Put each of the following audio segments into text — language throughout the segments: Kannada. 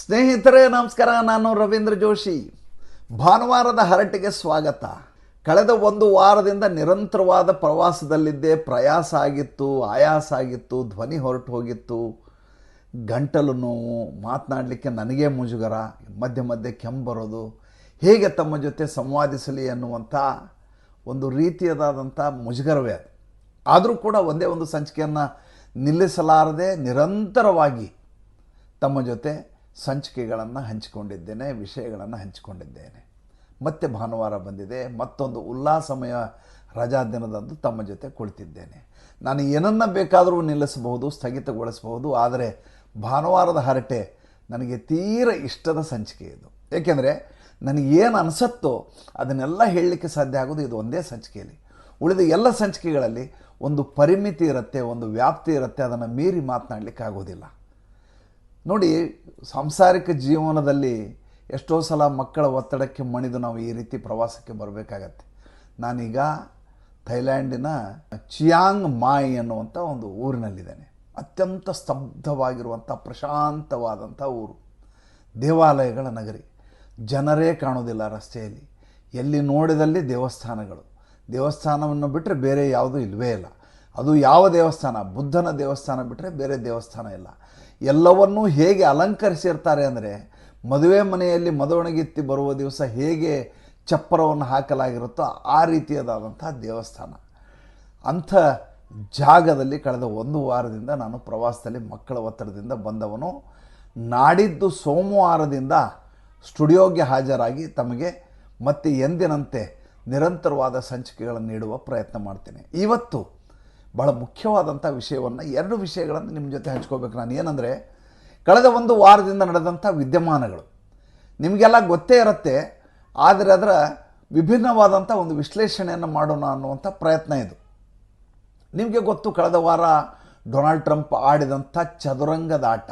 ಸ್ನೇಹಿತರೆ ನಮಸ್ಕಾರ, ನಾನು ರವೀಂದ್ರ ಜೋಶಿ. ಭಾನುವಾರದ ಹರಟೆಗೆ ಸ್ವಾಗತ. ಕಳೆದ ಒಂದು ವಾರದಿಂದ ನಿರಂತರವಾದ ಪ್ರವಾಸದಲ್ಲಿದ್ದೆ. ಪ್ರಯಾಸ ಆಗಿತ್ತು, ಆಯಾಸ ಆಗಿತ್ತು, ಧ್ವನಿ ಹೊರಟು ಹೋಗಿತ್ತು, ಗಂಟಲು ನೋವು, ಮಾತನಾಡಲಿಕ್ಕೆ ನನಗೇ ಮುಜುಗರ, ಮಧ್ಯೆ ಮಧ್ಯೆ ಕೆಮ್ಮು ಬರೋದು. ಹೇಗೆ ತಮ್ಮ ಜೊತೆ ಸಂವಾದಿಸಲಿ ಅನ್ನುವಂಥ ಒಂದು ರೀತಿಯಾದಂಥ ಮುಜುಗರವೇ ಅದು. ಆದರೂ ಕೂಡ ಒಂದೇ ಒಂದು ಸಂಚಿಕೆಯನ್ನು ನಿಲ್ಲಿಸಲಾರದೆ ನಿರಂತರವಾಗಿ ತಮ್ಮ ಜೊತೆ ಸಂಚಿಕೆಗಳನ್ನು ಹಂಚಿಕೊಂಡಿದ್ದೇನೆ, ವಿಷಯಗಳನ್ನು ಹಂಚಿಕೊಂಡಿದ್ದೇನೆ. ಮತ್ತೆ ಭಾನುವಾರ ಬಂದಿದೆ, ಮತ್ತೊಂದು ಉಲ್ಲಾಸಮಯ ರಜಾ ದಿನದಂದು ತಮ್ಮ ಜೊತೆ ಕುಳಿತಿದ್ದೇನೆ. ನಾನು ಏನನ್ನ ಬೇಕಾದರೂ ನಿಲ್ಲಿಸಬಹುದು, ಸ್ಥಗಿತಗೊಳಿಸಬಹುದು, ಆದರೆ ಭಾನುವಾರದ ಹರಟೆ ನನಗೆ ತೀರ ಇಷ್ಟದ ಸಂಚಿಕೆ ಇದು. ಏಕೆಂದರೆ ನನಗೇನು ಅನಿಸುತ್ತೋ ಅದನ್ನೆಲ್ಲ ಹೇಳಲಿಕ್ಕೆ ಸಾಧ್ಯ ಆಗೋದು ಇದು ಒಂದೇ ಸಂಚಿಕೆಯಲ್ಲಿ. ಉಳಿದ ಎಲ್ಲ ಸಂಚಿಕೆಗಳಲ್ಲಿ ಒಂದು ಪರಿಮಿತಿ ಇರುತ್ತೆ, ಒಂದು ವ್ಯಾಪ್ತಿ ಇರುತ್ತೆ, ಅದನ್ನು ಮೀರಿ ಮಾತನಾಡಲಿಕ್ಕೆ ಆಗೋದಿಲ್ಲ. ನೋಡಿ, ಸಾಂಸಾರಿಕ ಜೀವನದಲ್ಲಿ ಎಷ್ಟೋ ಸಲ ಮಕ್ಕಳ ಒತ್ತಡಕ್ಕೆ ಮಣಿದು ನಾವು ಈ ರೀತಿ ಪ್ರವಾಸಕ್ಕೆ ಬರಬೇಕಾಗತ್ತೆ. ನಾನೀಗ ಥೈಲ್ಯಾಂಡಿನ ಚಿಯಾಂಗ್ ಮಾಯ್ ಅನ್ನುವಂಥ ಒಂದು ಊರಿನಲ್ಲಿದ್ದೇನೆ. ಅತ್ಯಂತ ಸ್ತಬ್ಧವಾಗಿರುವಂಥ ಪ್ರಶಾಂತವಾದಂಥ ಊರು, ದೇವಾಲಯಗಳ ನಗರಿ. ಜನರೇ ಕಾಣೋದಿಲ್ಲ ರಸ್ತೆಯಲ್ಲಿ. ಎಲ್ಲಿ ನೋಡಿದಲ್ಲಿ ದೇವಸ್ಥಾನಗಳು. ದೇವಸ್ಥಾನವನ್ನು ಬಿಟ್ಟರೆ ಬೇರೆ ಯಾವುದೂ ಇಲ್ಲವೇ ಇಲ್ಲ. ಅದು ಯಾವ ದೇವಸ್ಥಾನ? ಬುದ್ಧನ ದೇವಸ್ಥಾನ ಬಿಟ್ಟರೆ ಬೇರೆ ದೇವಸ್ಥಾನ ಇಲ್ಲ. ಎಲ್ಲವನ್ನೂ ಹೇಗೆ ಅಲಂಕರಿಸಿರ್ತಾರೆ ಅಂದರೆ, ಮದುವೆ ಮನೆಯಲ್ಲಿ ಮದುವಣಗಿತ್ತಿ ಬರುವ ದಿವಸ ಹೇಗೆ ಚಪ್ಪರವನ್ನು ಹಾಕಲಾಗಿರುತ್ತೋ ಆ ರೀತಿಯಾದಂಥ ದೇವಸ್ಥಾನ. ಅಂಥ ಜಾಗದಲ್ಲಿ ಕಳೆದ ಒಂದು ವಾರದಿಂದ ನಾನು ಪ್ರವಾಸದಲ್ಲಿ ಮಕ್ಕಳ ಒತ್ತಡದಿಂದ ಬಂದವನು. ನಾಡಿದ್ದು ಸೋಮವಾರದಿಂದ ಸ್ಟುಡಿಯೋಗೆ ಹಾಜರಾಗಿ ತಮಗೆ ಮತ್ತೆ ಎಂದಿನಂತೆ ನಿರಂತರವಾದ ಸಂಚಿಕೆಗಳನ್ನು ನೀಡುವ ಪ್ರಯತ್ನ ಮಾಡ್ತೇನೆ. ಇವತ್ತು ಭಾಳ ಮುಖ್ಯವಾದಂಥ ವಿಷಯವನ್ನು, ಎರಡು ವಿಷಯಗಳನ್ನು ನಿಮ್ಮ ಜೊತೆ ಹಂಚ್ಕೋಬೇಕು ನಾನು. ಏನಂದರೆ, ಕಳೆದ ಒಂದು ವಾರದಿಂದ ನಡೆದಂಥ ವಿದ್ಯಮಾನಗಳು ನಿಮಗೆಲ್ಲ ಗೊತ್ತೇ ಇರುತ್ತೆ, ಆದರೆ ಅದರ ವಿಭಿನ್ನವಾದಂಥ ಒಂದು ವಿಶ್ಲೇಷಣೆಯನ್ನು ಮಾಡೋಣ ಅನ್ನುವಂಥ ಪ್ರಯತ್ನ ಇದು. ನಿಮಗೆ ಗೊತ್ತು, ಕಳೆದ ವಾರ ಡೊನಾಲ್ಡ್ ಟ್ರಂಪ್ ಆಡಿದಂಥ ಚದುರಂಗದ ಆಟ.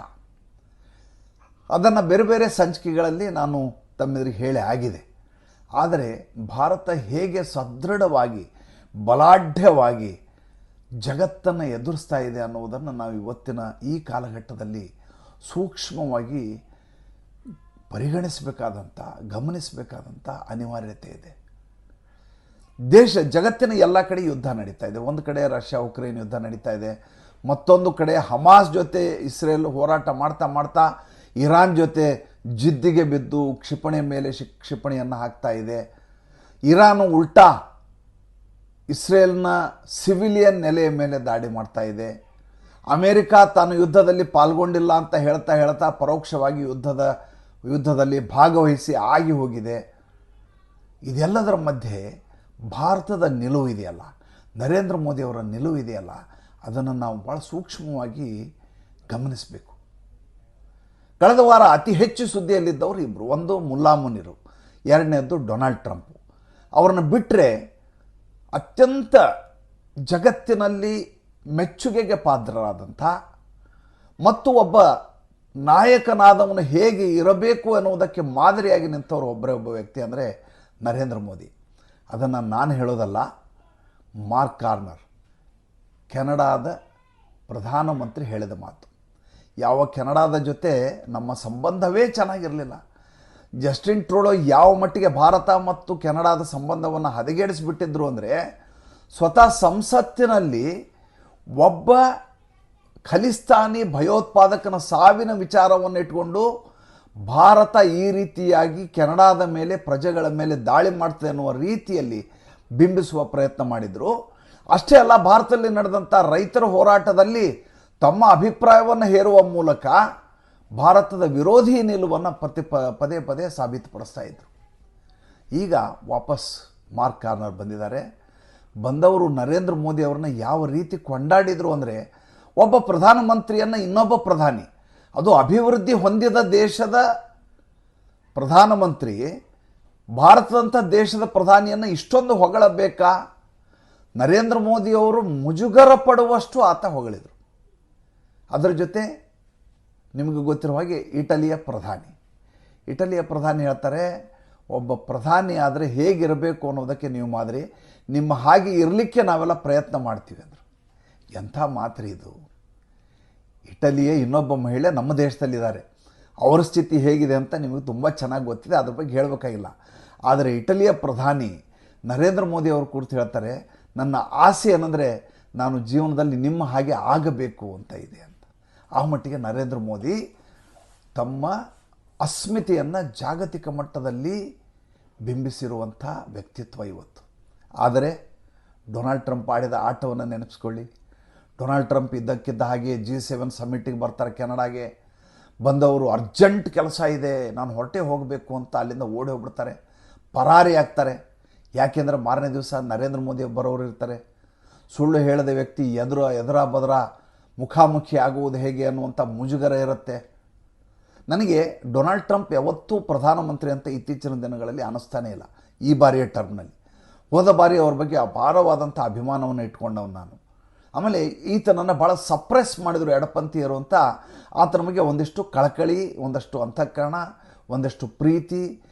ಅದನ್ನು ಬೇರೆ ಬೇರೆ ಸಂಚಿಕೆಗಳಲ್ಲಿ ನಾನು ತಮ್ಮೆದುರಿಗೆ ಹೇಳಿ ಆಗಿದೆ. ಆದರೆ ಭಾರತ ಹೇಗೆ ಸದೃಢವಾಗಿ, ಬಲಾಢ್ಯವಾಗಿ ಜಗತ್ತನ್ನು ಎದುರಿಸ್ತಾ ಇದೆ ಅನ್ನುವುದನ್ನು ನಾವು ಇವತ್ತಿನ ಈ ಕಾಲಘಟ್ಟದಲ್ಲಿ ಸೂಕ್ಷ್ಮವಾಗಿ ಪರಿಗಣಿಸಬೇಕಾದಂಥ, ಗಮನಿಸಬೇಕಾದಂಥ ಅನಿವಾರ್ಯತೆ ಇದೆ. ಜಗತ್ತಿನ ಎಲ್ಲ ಕಡೆ ಯುದ್ಧ ನಡೀತಾ ಇದೆ. ಒಂದು ಕಡೆ ರಷ್ಯಾ ಉಕ್ರೇನ್ ಯುದ್ಧ ನಡೀತಾ ಇದೆ, ಮತ್ತೊಂದು ಕಡೆ ಹಮಾಸ್ ಜೊತೆ ಇಸ್ರೇಲ್ ಹೋರಾಟ ಮಾಡ್ತಾ ಮಾಡ್ತಾ ಇರಾನ್ ಜೊತೆ ಜಿದ್ದಿಗೆ ಬಿದ್ದು ಕ್ಷಿಪಣಿ ಮೇಲೆ ಕ್ಷಿಪಣಿಯನ್ನು ಹಾಕ್ತಾ ಇದೆ. ಇರಾನು ಉಲ್ಟಾ ಇಸ್ರೇಲ್ನ ಸಿವಿಲಿಯನ್ ನೆಲೆಯ ಮೇಲೆ ದಾಳಿ ಮಾಡ್ತಾ ಇದೆ. ಅಮೇರಿಕಾ ತಾನು ಯುದ್ಧದಲ್ಲಿ ಪಾಲ್ಗೊಂಡಿಲ್ಲ ಅಂತ ಹೇಳ್ತಾ ಪರೋಕ್ಷವಾಗಿ ಯುದ್ಧದಲ್ಲಿ ಭಾಗವಹಿಸಿ ಆಗಿ ಹೋಗಿದೆ. ಇದೆಲ್ಲದರ ಮಧ್ಯೆ ಭಾರತದ ನಿಲುವು ಇದೆಯಲ್ಲ, ನರೇಂದ್ರ ಮೋದಿಯವರ ನಿಲುವು ಇದೆಯಲ್ಲ, ಅದನ್ನು ನಾವು ಭಾಳ ಸೂಕ್ಷ್ಮವಾಗಿ ಗಮನಿಸಬೇಕು. ಕಳೆದ ವಾರ ಅತಿ ಹೆಚ್ಚು ಸುದ್ದಿಯಲ್ಲಿದ್ದವರು ಇಬ್ಬರು. ಒಂದು ಮುಲ್ಲಾ ಮುನಿರು, ಎರಡನೇದ್ದು ಡೊನಾಲ್ಡ್ ಟ್ರಂಪ್. ಅವರನ್ನು ಬಿಟ್ಟರೆ ಅತ್ಯಂತ ಜಗತ್ತಿನಲ್ಲಿ ಮೆಚ್ಚುಗೆಗೆ ಪಾತ್ರರಾದಂಥ ಮತ್ತು ಒಬ್ಬ ನಾಯಕನಾದವನು ಹೇಗೆ ಇರಬೇಕು ಎನ್ನುವುದಕ್ಕೆ ಮಾದರಿಯಾಗಿ ನಿಂತವರು ಒಬ್ಬ ವ್ಯಕ್ತಿ ಅಂದರೆ ನರೇಂದ್ರ ಮೋದಿ. ಅದನ್ನು ನಾನು ಹೇಳೋದಲ್ಲ, ಮಾರ್ಕ್ ಕಾರ್ನರ್, ಕೆನಡಾದ ಪ್ರಧಾನಮಂತ್ರಿ ಹೇಳಿದ ಮಾತು. ಯಾವ ಕೆನಡಾದ ಜೊತೆ ನಮ್ಮ ಸಂಬಂಧವೇ ಚೆನ್ನಾಗಿರಲಿಲ್ಲ. ಜಸ್ಟಿನ್ ಟ್ರೂಡೋ ಯಾವ ಮಟ್ಟಿಗೆ ಭಾರತ ಮತ್ತು ಕೆನಡಾದ ಸಂಬಂಧವನ್ನು ಹದಗೆಡಿಸಿಬಿಟ್ಟಿದ್ರು ಅಂದರೆ, ಸ್ವತಃ ಸಂಸತ್ತಿನಲ್ಲಿ ಒಬ್ಬ ಖಲಿಸ್ತಾನಿ ಭಯೋತ್ಪಾದಕನ ಸಾವಿನ ವಿಚಾರವನ್ನು ಇಟ್ಕೊಂಡು ಭಾರತ ಈ ರೀತಿಯಾಗಿ ಕೆನಡಾದ ಮೇಲೆ, ಪ್ರಜೆಗಳ ಮೇಲೆ ದಾಳಿ ಮಾಡ್ತದೆ ಅನ್ನುವ ರೀತಿಯಲ್ಲಿ ಬಿಂಬಿಸುವ ಪ್ರಯತ್ನ ಮಾಡಿದರು. ಅಷ್ಟೇ ಅಲ್ಲ, ಭಾರತದಲ್ಲಿ ನಡೆದಂಥ ರೈತರ ಹೋರಾಟದಲ್ಲಿ ತಮ್ಮ ಅಭಿಪ್ರಾಯವನ್ನು ಹೇರುವ ಮೂಲಕ ಭಾರತದ ವಿರೋಧಿ ನಿಲುವನ್ನು ಪದೇ ಪದೇ ಸಾಬೀತುಪಡಿಸ್ತಾ ಇದ್ದರು. ಈಗ ವಾಪಸ್ ಮಾರ್ಕ್ ಕಾರ್ನರ್ ಬಂದಿದ್ದಾರೆ. ಬಂದವರು ನರೇಂದ್ರ ಮೋದಿ ಅವ್ರನ್ನ ಯಾವ ರೀತಿ ಕೊಂಡಾಡಿದರು ಅಂದರೆ, ಒಬ್ಬ ಪ್ರಧಾನಮಂತ್ರಿಯನ್ನು ಇನ್ನೊಬ್ಬ ಪ್ರಧಾನಿ, ಅದು ಅಭಿವೃದ್ಧಿ ಹೊಂದಿದ ದೇಶದ ಪ್ರಧಾನಮಂತ್ರಿ ಭಾರತದಂಥ ದೇಶದ ಪ್ರಧಾನಿಯನ್ನು ಇಷ್ಟೊಂದು ಹೊಗಳಬೇಕಾ? ನರೇಂದ್ರ ಮೋದಿಯವರು ಮುಜುಗರ ಪಡುವಷ್ಟು ಆತ ಹೊಗಳಿದರು. ಅದರ ಜೊತೆ ನಿಮಗೆ ಗೊತ್ತಿರುವ ಹಾಗೆ ಇಟಲಿಯ ಪ್ರಧಾನಿ ಹೇಳ್ತಾರೆ, ಒಬ್ಬ ಪ್ರಧಾನಿ ಆದರೆ ಹೇಗಿರಬೇಕು ಅನ್ನೋದಕ್ಕೆ ನೀವು ಮಾದರಿ, ನಿಮ್ಮ ಹಾಗೆ ಇರಲಿಕ್ಕೆ ನಾವೆಲ್ಲ ಪ್ರಯತ್ನ ಮಾಡ್ತೀವಿ ಅಂದರು. ಎಂಥ ಮಾತ್ರಿ ಇದು! ಇಟಲಿಯ ಇನ್ನೊಬ್ಬ ಮಹಿಳೆ ನಮ್ಮ ದೇಶದಲ್ಲಿದ್ದಾರೆ. ಅವರ ಸ್ಥಿತಿ ಹೇಗಿದೆ ಅಂತ ನಿಮಗೆ ತುಂಬ ಚೆನ್ನಾಗಿ ಗೊತ್ತಿದೆ, ಅದ್ರ ಬಗ್ಗೆ ಹೇಳಬೇಕಾಗಿಲ್ಲ. ಆದರೆ ಇಟಲಿಯ ಪ್ರಧಾನಿ ನರೇಂದ್ರ ಮೋದಿ ಅವರು ಕುರಿತು ಹೇಳ್ತಾರೆ, ನನ್ನ ಆಸೆ ಏನಂದರೆ ನಾನು ಜೀವನದಲ್ಲಿ ನಿಮ್ಮ ಹಾಗೆ ಆಗಬೇಕು ಅಂತ ಇದೆ ಅಂತ. ಆ ಮಟ್ಟಿಗೆ ನರೇಂದ್ರ ಮೋದಿ ತಮ್ಮ ಅಸ್ಮಿತೆಯನ್ನು ಜಾಗತಿಕ ಮಟ್ಟದಲ್ಲಿ ಬಿಂಬಿಸಿರುವಂಥ ವ್ಯಕ್ತಿತ್ವ ಇವತ್ತು. ಆದರೆ ಡೊನಾಲ್ಡ್ ಟ್ರಂಪ್ ಆಡಿದ ಆಟವನ್ನು ನೆನಪಿಸ್ಕೊಳ್ಳಿ. ಡೊನಾಲ್ಡ್ ಟ್ರಂಪ್ ಇದ್ದಕ್ಕಿದ್ದ ಹಾಗೆ G7 ಸಮ್ಮಿಟಿಗೆ ಬರ್ತಾರೆ. ಕೆನಡಾಗೆ ಬಂದವರು ಅರ್ಜೆಂಟ್ ಕೆಲಸ ಇದೆ, ನಾನು ಹೊರಟೆ ಹೋಗಬೇಕು ಅಂತ ಅಲ್ಲಿಂದ ಓಡಿ ಹೋಗ್ಬಿಡ್ತಾರೆ, ಪರಾರಿ ಆಗ್ತಾರೆ. ಯಾಕೆಂದರೆ ಮಾರನೇ ದಿವಸ ನರೇಂದ್ರ ಮೋದಿ ಬರೋರು ಇರ್ತಾರೆ. ಸುಳ್ಳು ಹೇಳದ ವ್ಯಕ್ತಿ ಎದುರ ಬದರ ಮುಖಾಮುಖಿ ಆಗುವುದು ಹೇಗೆ ಅನ್ನುವಂಥ ಮುಜುಗರ ಇರುತ್ತೆ. ನನಗೆ ಡೊನಾಲ್ಡ್ ಟ್ರಂಪ್ ಯಾವತ್ತೂ ಪ್ರಧಾನಮಂತ್ರಿ ಅಂತ ಇತ್ತೀಚಿನ ದಿನಗಳಲ್ಲಿ ಅನ್ನಿಸ್ತಾನೇ ಇಲ್ಲ. ಈ ಬಾರಿಯ ಟರ್ಮ್ನಲ್ಲಿ ಹೋದ ಬಾರಿ ಅವ್ರ ಬಗ್ಗೆ ಅಪಾರವಾದಂಥ ಅಭಿಮಾನವನ್ನು ಇಟ್ಕೊಂಡವನು ನಾನು. ಆಮೇಲೆ ಈತನನ್ನು ಭಾಳ ಸಪ್ರೆಸ್ ಮಾಡಿದರು ಎಡಪಂಥೀಯರು ಅಂತ. ಆತನ ಬಗ್ಗೆ ಒಂದಿಷ್ಟು ಕಳಕಳಿ, ಒಂದಷ್ಟು ಅಂತಃಕರಣ, ಒಂದಷ್ಟು ಪ್ರೀತಿ,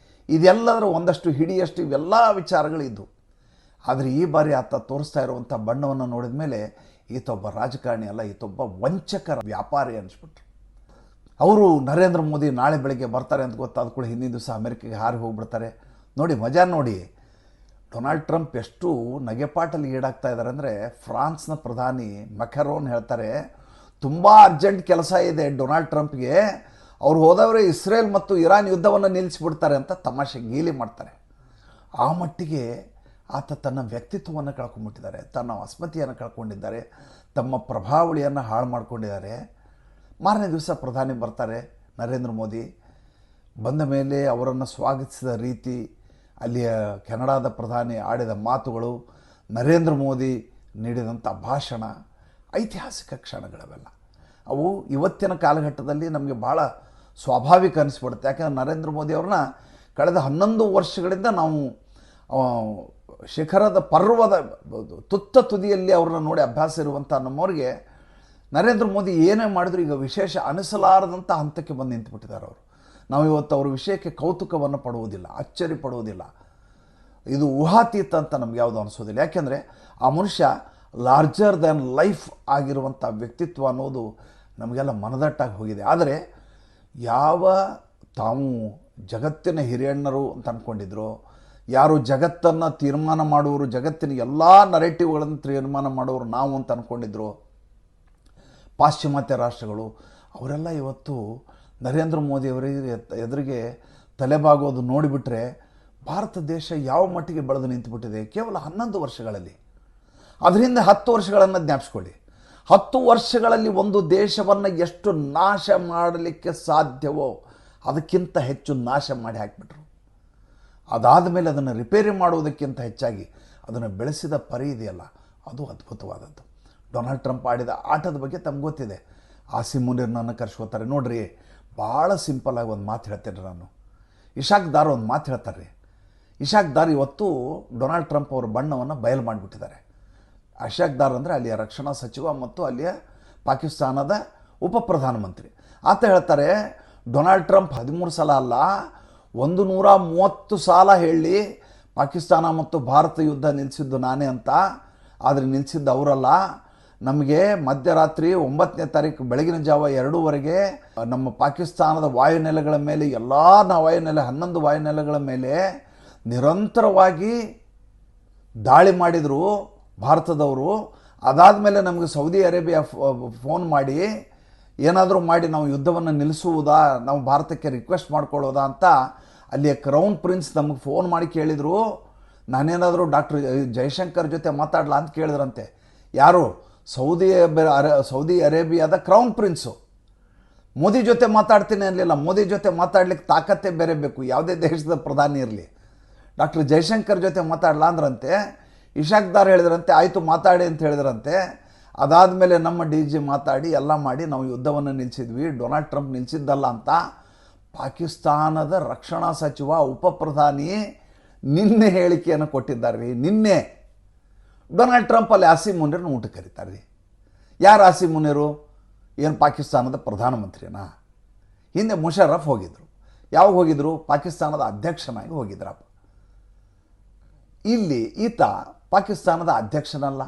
ಇದೆಲ್ಲದರ ಒಂದಷ್ಟು ಹಿಡಿಯಷ್ಟು ಇವೆಲ್ಲ ವಿಚಾರಗಳಿದ್ದು. ಆದರೆ ಈ ಬಾರಿ ಆತ ತೋರಿಸ್ತಾ ಇರುವಂಥ ಬಣ್ಣವನ್ನು ನೋಡಿದ ಮೇಲೆ ಈತೊಬ್ಬ ರಾಜಕಾರಣಿ ಅಲ್ಲ, ಈತೊಬ್ಬ ವಂಚಕರ ವ್ಯಾಪಾರಿ ಅನಿಸ್ಬಿಟ್ರು. ಅವರು ನರೇಂದ್ರ ಮೋದಿ ನಾಳೆ ಬೆಳಗ್ಗೆ ಬರ್ತಾರೆ ಅಂತ ಗೊತ್ತಾದ ಕೂಡ ಹಿಂದಿನ ದಿವಸ ಅಮೆರಿಕೆಗೆ ಹಾರಿ ಹೋಗ್ಬಿಡ್ತಾರೆ. ನೋಡಿ ಮಜಾ ನೋಡಿ, ಡೊನಾಲ್ಡ್ ಟ್ರಂಪ್ ಎಷ್ಟು ನಗೆಪಾಟಲ್ಲಿ ಈಡಾಗ್ತಾ ಇದ್ದಾರೆ ಅಂದರೆ, ಫ್ರಾನ್ಸ್ನ ಪ್ರಧಾನಿ ಮೆಕ್ರಾನ್ ಹೇಳ್ತಾರೆ, ತುಂಬ ಅರ್ಜೆಂಟ್ ಕೆಲಸ ಇದೆ ಡೊನಾಲ್ಡ್ ಟ್ರಂಪ್ಗೆ, ಅವ್ರು ಹೋದವರೇ ಇಸ್ರೇಲ್ ಮತ್ತು ಇರಾನ್ ಯುದ್ಧವನ್ನು ನಿಲ್ಲಿಸಿಬಿಡ್ತಾರೆ ಅಂತ ತಮಾಷೆ ಗೀಲಿ ಮಾಡ್ತಾರೆ. ಆ ಮಟ್ಟಿಗೆ ಆತ ತನ್ನ ವ್ಯಕ್ತಿತ್ವವನ್ನು ಕಳ್ಕೊಂಡ್ಬಿಟ್ಟಿದ್ದಾರೆ, ತನ್ನ ಅಸ್ಮಿತೆಯನ್ನು ಕಳ್ಕೊಂಡಿದ್ದಾರೆ, ತಮ್ಮ ಪ್ರಭಾವಳಿಯನ್ನು ಹಾಳು ಮಾಡಿಕೊಂಡಿದ್ದಾರೆ. ಮಾರನೇ ದಿವಸ ಪ್ರಧಾನಿ ಬರ್ತಾರೆ ನರೇಂದ್ರ ಮೋದಿ. ಬಂದ ಮೇಲೆ ಅವರನ್ನು ಸ್ವಾಗತಿಸಿದ ರೀತಿ, ಅಲ್ಲಿಯ ಕೆನಡಾದ ಪ್ರಧಾನಿ ಆಡಿದ ಮಾತುಗಳು, ನರೇಂದ್ರ ಮೋದಿ ನೀಡಿದಂಥ ಭಾಷಣ, ಐತಿಹಾಸಿಕ ಕ್ಷಣಗಳವೆಲ್ಲ. ಅವು ಇವತ್ತಿನ ಕಾಲಘಟ್ಟದಲ್ಲಿ ನಮಗೆ ಭಾಳ ಸ್ವಾಭಾವಿಕ ಅನಿಸ್ಬಿಡುತ್ತೆ. ಯಾಕಂದರೆ ನರೇಂದ್ರ ಮೋದಿ ಅವ್ರನ್ನ ಕಳೆದ 11 ವರ್ಷಗಳಿಂದ ನಾವು ಶಿಖರದ ಪರ್ವದ ತುತ್ತ ತುದಿಯಲ್ಲಿ ಅವ್ರನ್ನ ನೋಡಿ ಅಭ್ಯಾಸ ಇರುವಂಥ ನಮ್ಮವ್ರಿಗೆ ನರೇಂದ್ರ ಮೋದಿ ಏನೇ ಮಾಡಿದ್ರು ಈಗ ವಿಶೇಷ ಅನಿಸಲಾರದಂಥ ಹಂತಕ್ಕೆ ಬಂದು ನಿಂತುಬಿಟ್ಟಿದ್ದಾರೆ ಅವರು. ನಾವು ಇವತ್ತು ಅವ್ರ ವಿಷಯಕ್ಕೆ ಕೌತುಕವನ್ನು ಪಡುವುದಿಲ್ಲ, ಅಚ್ಚರಿ ಪಡುವುದಿಲ್ಲ. ಇದು ಊಹಾತೀತ ಅಂತ ನಮ್ಗೆ ಯಾವುದು ಅನಿಸೋದಿಲ್ಲ. ಯಾಕೆಂದರೆ ಆ ಮನುಷ್ಯ ಲಾರ್ಜರ್ ದ್ಯಾನ್ ಲೈಫ್ ಆಗಿರುವಂಥ ವ್ಯಕ್ತಿತ್ವ ಅನ್ನೋದು ನಮಗೆಲ್ಲ ಮನದಟ್ಟಾಗಿ ಹೋಗಿದೆ. ಆದರೆ ಯಾವ ತಾವು ಜಗತ್ತಿನ ಹಿರಿಯಣ್ಣರು ಅಂತ ಅಂದ್ಕೊಂಡಿದ್ರು, ಯಾರು ಜಗತ್ತನ್ನು ತೀರ್ಮಾನ ಮಾಡುವರು, ಜಗತ್ತಿನ ಎಲ್ಲ ನರೇಟಿವ್ಗಳನ್ನು ತೀರ್ಮಾನ ಮಾಡೋರು ನಾವು ಅಂತ ಅಂದ್ಕೊಂಡಿದ್ರು ಪಾಶ್ಚಿಮಾತ್ಯ ರಾಷ್ಟ್ರಗಳು, ಅವರೆಲ್ಲ ಇವತ್ತು ನರೇಂದ್ರ ಮೋದಿಯವರಿಗೆ ಎದುರಿಗೆ ತಲೆಬಾಗೋದು ನೋಡಿಬಿಟ್ರೆ ಭಾರತ ದೇಶ ಯಾವ ಮಟ್ಟಿಗೆ ಬೆಳೆದು ನಿಂತುಬಿಟ್ಟಿದೆ ಕೇವಲ 11 ವರ್ಷಗಳಲ್ಲಿ. ಅದರಿಂದ 10 ವರ್ಷಗಳನ್ನು ಜ್ಞಾಪಿಸ್ಕೊಳ್ಳಿ. 10 ವರ್ಷಗಳಲ್ಲಿ ಒಂದು ದೇಶವನ್ನು ಎಷ್ಟು ನಾಶ ಮಾಡಲಿಕ್ಕೆ ಸಾಧ್ಯವೋ ಅದಕ್ಕಿಂತ ಹೆಚ್ಚು ನಾಶ ಮಾಡಿ ಹಾಕಿಬಿಟ್ರು. ಅದಾದ ಮೇಲೆ ಅದನ್ನು ರಿಪೇರಿ ಮಾಡುವುದಕ್ಕಿಂತ ಹೆಚ್ಚಾಗಿ ಅದನ್ನು ಬೆಳೆಸಿದ ಪರಿ ಇದೆಯಲ್ಲ, ಅದು ಅದ್ಭುತವಾದದ್ದು. ಡೊನಾಲ್ಡ್ ಟ್ರಂಪ್ ಆಡಿದ ಆಟದ ಬಗ್ಗೆ ತಮ್ಗೆ ಗೊತ್ತಿದೆ. ಆಸಿಮ್ ಮುನೀರ್ನನ್ನು ಕರೆಸ್ಕೋತಾರೆ. ನೋಡ್ರಿ, ಭಾಳ ಸಿಂಪಲ್ಲಾಗಿ ಒಂದು ಮಾತು ಹೇಳ್ತೇನೆ ನಾನು. ಇಶಾಕ್ ದಾರ್ ಒಂದು ಮಾತು ಹೇಳ್ತಾರೆ. ಇಶಾಕ್ ದಾರ್ ಇವತ್ತು ಡೊನಾಲ್ಡ್ ಟ್ರಂಪ್ ಅವರ ಬಣ್ಣವನ್ನು ಬಯಲು ಮಾಡಿಬಿಟ್ಟಿದ್ದಾರೆ. ಇಶಾಕ್ ದಾರ್ ಅಂದರೆ ಅಲ್ಲಿಯ ರಕ್ಷಣಾ ಸಚಿವ ಮತ್ತು ಅಲ್ಲಿಯ ಪಾಕಿಸ್ತಾನದ ಉಪ ಪ್ರಧಾನಮಂತ್ರಿ. ಆತ ಹೇಳ್ತಾರೆ, ಡೊನಾಲ್ಡ್ ಟ್ರಂಪ್ 13 ಸಲ ಅಲ್ಲ 130 ಸಾಲ ಹೇಳಿ ಪಾಕಿಸ್ತಾನ ಮತ್ತು ಭಾರತ ಯುದ್ಧ ನಿಲ್ಲಿಸಿದ್ದು ನಾನೇ ಅಂತ. ಆದರೆ ನಿಲ್ಲಿಸಿದ್ದು ಅವರಲ್ಲ. ನಮಗೆ ಮಧ್ಯರಾತ್ರಿ 9ನೇ ತಾರೀಕು ಬೆಳಗಿನ ಜಾವ 2:00 ನಮ್ಮ ಪಾಕಿಸ್ತಾನದ ವಾಯುನೆಲೆಗಳ ಮೇಲೆ ಎಲ್ಲ ವಾಯುನೆಲೆ 11 ವಾಯುನೆಲೆಗಳ ಮೇಲೆ ನಿರಂತರವಾಗಿ ದಾಳಿ ಮಾಡಿದರು ಭಾರತದವರು. ಅದಾದ ಮೇಲೆ ನಮಗೆ ಸೌದಿ ಅರೇಬಿಯಾ ಫೋನ್ ಮಾಡಿ ಏನಾದರೂ ಮಾಡಿ ನಾವು ಯುದ್ಧವನ್ನು ನಿಲ್ಲಿಸುವುದಾ, ನಾವು ಭಾರತಕ್ಕೆ ರಿಕ್ವೆಸ್ಟ್ ಮಾಡ್ಕೊಳ್ಳೋದಾ ಅಂತ ಅಲ್ಲಿಯ ಕ್ರೌನ್ ಪ್ರಿನ್ಸ್ ನಮಗೆ ಫೋನ್ ಮಾಡಿ ಕೇಳಿದರು. ನಾನೇನಾದರೂ ಡಾಕ್ಟರ್ ಜೈಶಂಕರ್ ಜೊತೆ ಮಾತಾಡಲ ಅಂತ ಕೇಳಿದ್ರಂತೆ. ಯಾರು? ಸೌದಿ ಅರೇಬಿಯಾದ ಕ್ರೌನ್ ಪ್ರಿನ್ಸು. ಮೋದಿ ಜೊತೆ ಮಾತಾಡ್ತೀನಿ ಅನ್ನಲಿಲ್ಲ. ಮೋದಿ ಜೊತೆ ಮಾತಾಡ್ಲಿಕ್ಕೆ ತಾಕತ್ತೇ ಬೇರೆ ಬೇಕು, ಯಾವುದೇ ದೇಶದ ಪ್ರಧಾನಿ ಇರಲಿ. ಡಾಕ್ಟರ್ ಜೈಶಂಕರ್ ಜೊತೆ ಮಾತಾಡಲ ಅಂದ್ರಂತೆ. ಇಶಾಕ್ ದಾರ್ ಹೇಳಿದ್ರಂತೆ, ಆಯಿತು ಮಾತಾಡಿ ಅಂತ ಹೇಳಿದ್ರಂತೆ. ಅದಾದಮೇಲೆ ನಮ್ಮ DG ಮಾತಾಡಿ ಎಲ್ಲ ಮಾಡಿ ನಾವು ಯುದ್ಧವನ್ನು ನಿಲ್ಲಿಸಿದ್ವಿ, ಡೊನಾಲ್ಡ್ ಟ್ರಂಪ್ ನಿಲ್ಲಿಸಿದ್ದಲ್ಲ ಅಂತ ಪಾಕಿಸ್ತಾನದ ರಕ್ಷಣಾ ಸಚಿವ ಉಪ ಪ್ರಧಾನಿ ನಿನ್ನೆ ಹೇಳಿಕೆಯನ್ನು ಕೊಟ್ಟಿದ್ದಾರೆ ರೀ. ನಿನ್ನೆ ಡೊನಾಲ್ಡ್ ಟ್ರಂಪ್ ಅಲ್ಲಿ ಆಸಿಮ್ ಮುನೀರ್ನ ಊಟಕ್ಕೆ ಕರೀತಾರೆ ರೀ. ಯಾರು ಆಸಿಮ್ ಮುನೀರು? ಏನು ಪಾಕಿಸ್ತಾನದ ಪ್ರಧಾನಮಂತ್ರಿನಾ? ಹಿಂದೆ ಮುಷರ್ರಫ್ ಹೋಗಿದ್ರು. ಯಾವಾಗ ಹೋಗಿದ್ರು? ಪಾಕಿಸ್ತಾನದ ಅಧ್ಯಕ್ಷನಾಗಿ ಹೋಗಿದ್ರಪ್ಪ. ಇಲ್ಲಿ ಈತ ಪಾಕಿಸ್ತಾನದ ಅಧ್ಯಕ್ಷನಲ್ಲ,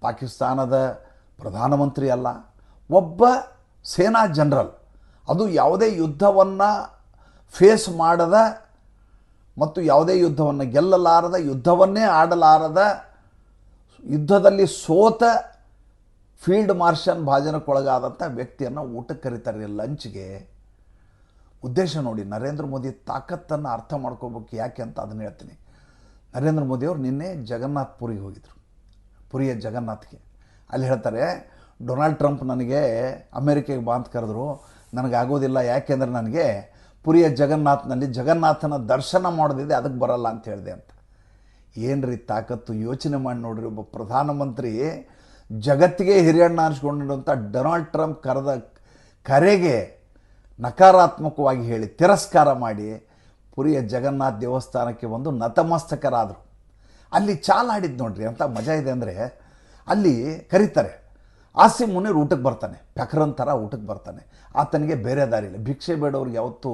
ಪಾಕಿಸ್ತಾನದ ಪ್ರಧಾನಮಂತ್ರಿ ಅಲ್ಲ, ಒಬ್ಬ ಸೇನಾ ಜನರಲ್. ಅದು ಯಾವುದೇ ಯುದ್ಧವನ್ನು ಫೇಸ್ ಮಾಡದ ಮತ್ತು ಯಾವುದೇ ಯುದ್ಧವನ್ನು ಗೆಲ್ಲಲಾರದ, ಯುದ್ಧವನ್ನೇ ಆಡಲಾರದ, ಯುದ್ಧದಲ್ಲಿ ಸೋತ ಫೀಲ್ಡ್ ಮಾರ್ಷಲ್ ಭಾಜನಕ್ಕೊಳಗಾದಂಥ ವ್ಯಕ್ತಿಯನ್ನು ಊಟಕ್ಕೆ ಕರೀತಾರೆ ಲಂಚ್ಗೆ. ಉದ್ದೇಶ ನೋಡಿ, ನರೇಂದ್ರ ಮೋದಿ ತಾಕತ್ತನ್ನು ಅರ್ಥ ಮಾಡ್ಕೋಬೇಕು. ಯಾಕೆ ಅಂತ ಅದನ್ನು ಹೇಳ್ತೀನಿ. ನರೇಂದ್ರ ಮೋದಿಯವರು ನಿನ್ನೆ ಜಗನ್ನಾಥ್ ಪುರಿಗೆ ಹೋಗಿದ್ರು, ಪುರಿಯ ಜಗನ್ನಾಥ್ಗೆ. ಅಲ್ಲಿ ಹೇಳ್ತಾರೆ, ಡೊನಾಲ್ಡ್ ಟ್ರಂಪ್ ನನಗೆ ಅಮೇರಿಕೆಗೆ ಬಾ ಅಂತ ಕರೆದ್ರು, ನನಗಾಗೋದಿಲ್ಲ, ಯಾಕೆಂದರೆ ನನಗೆ ಪುರಿಯ ಜಗನ್ನಾಥ್ನಲ್ಲಿ ಜಗನ್ನಾಥನ ದರ್ಶನ ಮಾಡೋದಿದೆ, ಅದಕ್ಕೆ ಬರಲ್ಲ ಅಂತ ಹೇಳಿದೆ ಅಂತ. ಏನ್ರಿ ತಾಕತ್ತು, ಯೋಚನೆ ಮಾಡಿ ನೋಡ್ರಿ. ಒಬ್ಬ ಪ್ರಧಾನಮಂತ್ರಿ ಜಗತ್ತಿಗೆ ಹಿರಿಯಣ್ಣ ಅನಿಸ್ಕೊಂಡಿರುವಂಥ ಡೊನಾಲ್ಡ್ ಟ್ರಂಪ್ ಕರೆದ ಕರೆಗೆ ನಕಾರಾತ್ಮಕವಾಗಿ ಹೇಳಿ ತಿರಸ್ಕಾರ ಮಾಡಿ ಪುರಿಯ ಜಗನ್ನಾಥ ದೇವಸ್ಥಾನಕ್ಕೆ ಒಂದು ನತಮಸ್ತಕರಾದರು. ಅಲ್ಲಿ ಚಾಲಾಡಿದ್ದು ನೋಡ್ರಿ ಅಂತ ಮಜಾ ಇದೆ. ಅಂದರೆ ಅಲ್ಲಿ ಕರೀತಾರೆ, ಆಸಿಮ್ ಮುನೀರ್ ಊಟಕ್ಕೆ ಬರ್ತಾನೆ, ಪೆಕ್ರನ್ ಥರ ಊಟಕ್ಕೆ ಬರ್ತಾನೆ. ಆತನಿಗೆ ಬೇರೆ ದಾರಿ ಇಲ್ಲ, ಭಿಕ್ಷೆ ಬೇಡವ್ರಿಗೆ ಯಾವತ್ತೂ